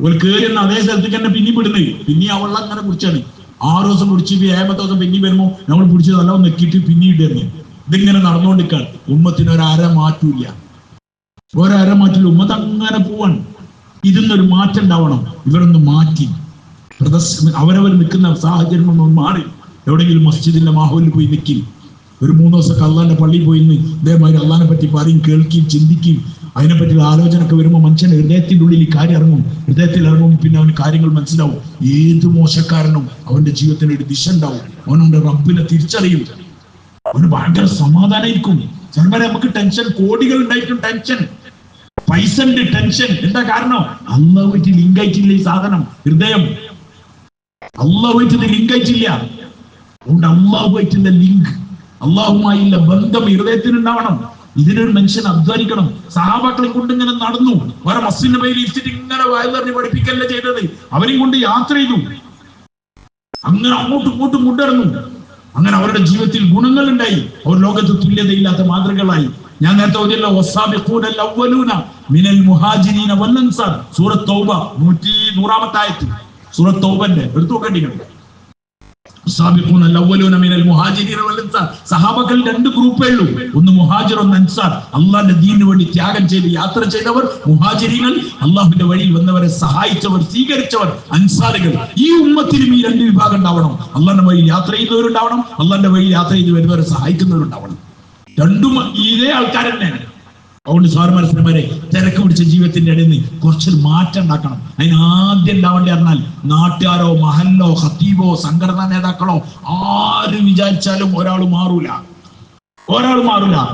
ഒരു കയറുന്ന അതേ സ്ഥലത്തേക്ക് തന്നെ പിന്നെ വിടുന്നേ. പിന്നെ ആ വെള്ളം അങ്ങനെ കുടിച്ചാണ്. 6 ദിവസം കുടിച്ച് 7ാമത്തെ ദിവസം പിന്നെ വരുമ്പോ നമ്മൾ പിടിച്ച് നല്ല നെക്കിട്ട് പിന്നെ ഇടുന്നു. ഇതിങ്ങനെ നടന്നുകൊണ്ടിരിക്കാണ്. ഉമ്മത്തിന് ഒരര മാറ്റൂല്ല, ഒരര മാറ്റില്ല. ഉമ്മത്ത് അങ്ങനെ പോവാണ്. ഇതിന്നൊരു മാറ്റം ഉണ്ടാവണം. ഇവരൊന്ന് മാറ്റി അവരവർ നിൽക്കുന്ന സാഹചര്യം ഒന്ന് മാറി എവിടെയെങ്കിലും മസ്ജിദിന്റെ മാഹോലിൽ പോയി നിൽക്കും. ഒരു 3 ദിവസമൊക്കെ അള്ളാന്റെ പള്ളിയിൽ പോയി നിന്ന് ഇതേമാതിരി അള്ളാഹിനെ പറ്റി പറയും, കേൾക്കുകയും ചിന്തിക്കുകയും അതിനെപ്പറ്റിയുള്ള ആലോചനയൊക്കെ വരുമ്പോൾ മനുഷ്യന്റെ ഹൃദയത്തിന്റെ ഉള്ളിൽ ഈ കാര്യം ഇറങ്ങും. ഹൃദയത്തിൽ ഇറങ്ങും, പിന്നെ അവന് കാര്യങ്ങൾ മനസ്സിലാവും. ഏത് മോശക്കാരനും അവന്റെ ജീവിതത്തിന് ഒരു ദിശ ഉണ്ടാവും. അവനവന്റെ റബ്ബിനെ തിരിച്ചറിയും. അവന് ഭയങ്കര സമാധാനമായിരിക്കും. ചിലവരെ നമുക്ക് ടെൻഷൻ, കോടികൾ ഉണ്ടായിട്ടും ടെൻഷൻ, പൈസന്റെ ടെൻഷൻ. എന്താ കാരണം? അള്ളാഹുമായിട്ട് ലിങ്ക് ആയിട്ടില്ല ഈ സാധനം. ഹൃദയം അള്ളാഹുമായിട്ട് ലിങ്ക് ആയിട്ടില്ല. അതുകൊണ്ട് അള്ളാഹുമായിട്ടുള്ള ലിങ്ക്, അള്ളാഹുമായുള്ള ബന്ധം ഹൃദയത്തിന് ഉണ്ടാവണം. ഇതിനൊരു മനുഷ്യൻ അധ്വാനിക്കണം. സഹാബാക്കളെ കൊണ്ട് ഇങ്ങനെ നടന്നു. വേറെ മസ്ജിദിന്റെ പേരിൽ ഇരിച്ചിട്ട് ഇങ്ങനെ വയലറിഞ്ഞ് പഠിപ്പിക്കല്ലേ ചെയ്തത്. അവരെയും കൊണ്ട് യാത്ര ചെയ്തു. അങ്ങനെ അങ്ങോട്ടും ഇങ്ങോട്ടും കൊണ്ടിറങ്ങും. അങ്ങനെ അവരുടെ ജീവിതത്തിൽ ഗുണങ്ങൾ ഉണ്ടായി. അവർ ലോകത്ത് തുല്യതയില്ലാത്ത മാതൃകളായി. ഞാൻ നേരത്തെ ഓതിയല്ലോ, വസ്സാബിഖൂനൽ അവ്വലൂന മിനൽ മുഹാജിരീന വൽ അൻസാർ. സൂറത്ത് തൗബ 100-ാമത്തെ ആയത്ത്. സൂറത്ത് തൗബന്റെ എടുത്തു നോക്കേണ്ടിട്ടുണ്ട്. സഹാബകൾ 2 ഗ്രൂപ്പേ ഉള്ളൂ. ഒന്ന് മുഹാജിർ, ഒന്ന് അൻസാർ. അള്ളാന്റെ ദീനിന് വേണ്ടി ത്യാഗം ചെയ്ത് യാത്ര ചെയ്തവർ മുഹാജിരികൾ, അള്ളാഹുവിന്റെ വഴിയിൽ വന്നവരെ സഹായിച്ചവർ, സ്വീകരിച്ചവർ അൻസാറുകൾ. ഈ ഉമ്മത്തിലും ഈ 2 വിഭാഗം ഉണ്ടാവണം. അള്ളാന്റെ വഴിയിൽ യാത്ര ചെയ്തവരുണ്ടാവണം, അള്ളാന്റെ വഴിയിൽ യാത്ര ചെയ്ത് വരുന്നവരെ സഹായിക്കുന്നവരുണ്ടാവണം. രണ്ടും ഇതേ ആൾക്കാർ തന്നെയാണ്. അതുകൊണ്ട് സാറുമാരെ തിരക്ക് പിടിച്ച ജീവിതത്തിന്റെ ഇടയിൽ നിന്ന് കുറച്ചൊരു മാറ്റം ഉണ്ടാക്കണം. അതിന് ആദ്യം ഉണ്ടാവേണ്ടി പറഞ്ഞാൽ നാട്ടുകാരോ മഹല്ലോ ഖതീബോ സംഘടനാ നേതാക്കളോ ആര് വിചാരിച്ചാലും ഒരാൾ മാറൂല.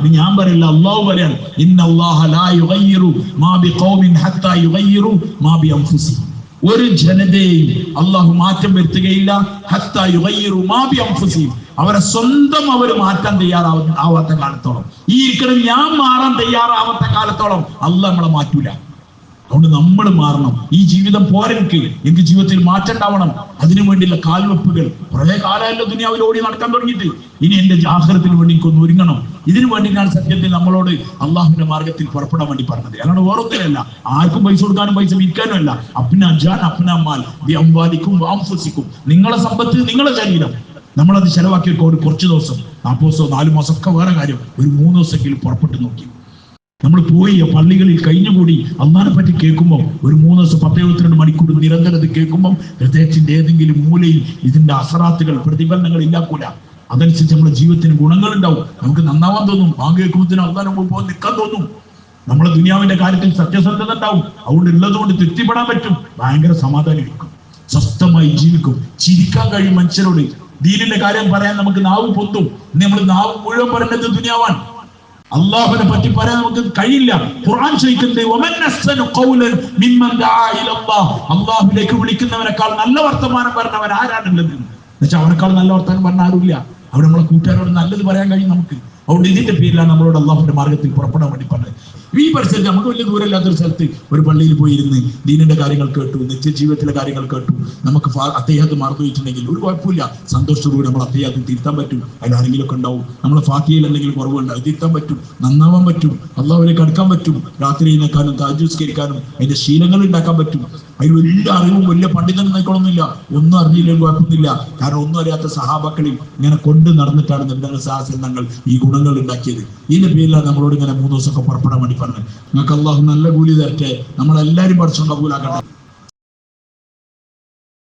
ഇത് ഞാൻ പറയില്ല, അള്ളാഹു പറയാണ്, ഇന്നല്ലാഹ ലാ യുഗയ്യിറു മാ ബിഖൗമിൻ ഹത്താ യുഗയ്യിറു മാ ബിഅൻഫുസിഹിം. ഒരു ജനതയെയും അള്ളാഹു മാറ്റം വരുത്തുകയില്ല. ഹത്താ യുഗയ്യിറു മാ ബിഅൻഫുസിഹിം. അവരെ സ്വന്തം അവർ മാറ്റാൻ തയ്യാറാവാത്ത കാലത്തോളം, ഈ ഇരിക്കണം ഞാൻ മാറാൻ തയ്യാറാവാത്ത കാലത്തോളം അള്ളാഹ് നമ്മളെ മാറ്റൂല. അതുകൊണ്ട് നമ്മൾ മാറണം. ഈ ജീവിതം പോരെനിക്ക്, എനിക്ക് ജീവിതത്തിൽ മാറ്റം ഉണ്ടാവണം. അതിനു വേണ്ടിയുള്ള കാൽവെപ്പുകൾ കുറെ കാലമല്ലോ ദുനിയാവിൽ ഓടി നടക്കാൻ തുടങ്ങിയിട്ട്. ഇനി എന്റെ ആഖിറത്തിന് വേണ്ടി എനിക്കൊന്ന് ഒരുങ്ങണം. ഇതിനു വേണ്ടിയിട്ടാണ് സത്യത്തിൽ നമ്മളോട് അള്ളാഹുവിന്റെ മാർഗത്തിൽ പുറപ്പെടാൻ വേണ്ടി പറഞ്ഞത്. അല്ലാണ്ട് ഓരോരുത്തരല്ല, ആർക്കും പൈസ കൊടുക്കാനും പൈസ വിൽക്കാനും അല്ല. നിങ്ങളെ സമ്പത്ത്, നിങ്ങളെ ശരീരം നമ്മളത് ചെലവാക്കി ഒരു കുറച്ച് ദിവസം, 40 ദിവസം 4 മാസം ഒക്കെ വേറെ കാര്യം, ഒരു 3 ദിവസമെങ്കിലും പുറപ്പെട്ട് നോക്കി. നമ്മൾ പോയി പള്ളികളിൽ കഴിഞ്ഞുകൂടി അള്ളാഹിനെ പറ്റി കേൾക്കുമ്പോൾ ഒരു 3 ദിവസം 10-72 മണിക്കൂർ നിരന്തരം കേൾക്കുമ്പോൾ ഹൃദയത്തിന്റെ ഏതെങ്കിലും മൂലയിൽ ഇതിന്റെ അസറാത്തുകൾ, പ്രതിഫലനങ്ങൾ ഇല്ലാക്കൂല. അതനുസരിച്ച് നമ്മുടെ ജീവിതത്തിന് ഗുണങ്ങൾ ഉണ്ടാവും. നമുക്ക് നന്നാവാൻ തോന്നും. ബാങ്ക് കേൾക്കുമ്പോഴത്തേനും അള്ളാഹിനെ പോയി നിൽക്കാൻ തോന്നും. നമ്മളെ ദുനിയാവിന്റെ കാര്യത്തിൽ സത്യസന്ധത ഉണ്ടാവും. അതുകൊണ്ട് ഉള്ളതുകൊണ്ട് തൃപ്തിപ്പെടാൻ പറ്റും. ഭയങ്കര സമാധാനം കിട്ടും. സ്വസ്ഥമായി ജീവിക്കും. ചിരിക്കാൻ കഴിയും മനുഷ്യരോട്. ദീനിന്റെ കാര്യം പറയാൻ നമുക്ക് നാവ് പൊത്തും. നമ്മൾ നാവ് മുഴുവൻ പറയേണ്ടത് ദുനിയാവാൻ. അള്ളാഹുവിനെ പറ്റി പറയാൻ നമുക്ക് കഴിയില്ല. ഖുർആൻ ചോദിക്കുന്നത് അള്ളാഹുലേക്ക് വിളിക്കുന്നവരെക്കാൾ നല്ല വർത്തമാനം പറഞ്ഞവൻ ആരാണുള്ളത്? എന്നുവെച്ചാൽ അവരെക്കാൾ നല്ല വർത്തമാനം പറഞ്ഞ ആരുമില്ല. അവിടെ നമ്മളെ കൂട്ടുകാരോട് നല്ലത് പറയാൻ കഴിയും നമുക്ക്. അതുകൊണ്ട് ഇതിന്റെ പേരിലാണ് നമ്മളോട് അള്ളാഹുവിന്റെ മാർഗത്തിൽ പുറപ്പെടാൻ വേണ്ടി പറഞ്ഞത്. ഈ പരിസരത്ത് നമുക്ക് വലിയ ദൂരമില്ലാത്തൊരു സ്ഥലത്ത് ഒരു പള്ളിയിൽ പോയിരുന്ന് ദീനിന്റെ കാര്യങ്ങൾ കേട്ടു, നിത്യജീവിതത്തിലെ കാര്യങ്ങൾ കേട്ടു. നമുക്ക് അത്തയ്യാത്ത് മറന്നു വെച്ചിട്ടുണ്ടെങ്കിൽ ഒരു കുഴപ്പമില്ല. സന്തോഷത്തോടുകൂടി നമ്മൾ അത്തയ്യാത്ത് തിരുത്താൻ പറ്റും. അതിലാരെങ്കിലും ഒക്കെ ഉണ്ടാവും. നമ്മളെ ഫാത്തിഹയിൽ എന്തെങ്കിലും കുറവുണ്ട്, അത് തിരുത്താൻ പറ്റും, നന്നാവാൻ പറ്റും, അള്ളാഹുവിലേക്ക് അടുക്കാൻ പറ്റും. രാത്രി എഴുന്നേൽക്കാനും താജ്ജുസ്കരിക്കാനും അതിന്റെ ശീലങ്ങൾ ഉണ്ടാക്കാൻ പറ്റും. അതിന് വലിയ അറിവും വലിയ പണ്ഡിതനും നോക്കണമെന്നില്ല. ഒന്നും അറിഞ്ഞില്ലെങ്കിൽ കുഴപ്പമൊന്നുമില്ല. കാരണം ഒന്നും അറിയാത്ത സഹാബാക്കളിൽ ഇങ്ങനെ കൊണ്ട് നടന്നിട്ടാണ് നബി സല്ലല്ലാഹു അലൈഹി വസല്ലം ഈ ഗുണങ്ങൾ ഉണ്ടാക്കിയത്. ഇതിന്റെ പേരിലാണ് നമ്മളോട് ഇങ്ങനെ 3 ദിവസമൊക്കെ പുറപ്പെടാൻ വേണ്ടി പറഞ്ഞത്. നിങ്ങൾക്ക് അള്ളാഹു നല്ല കൂലി തരട്ടെ. നമ്മളെല്ലാവരും പഠിച്ചോണ്ട് കബൂലാക്കട്ടെ.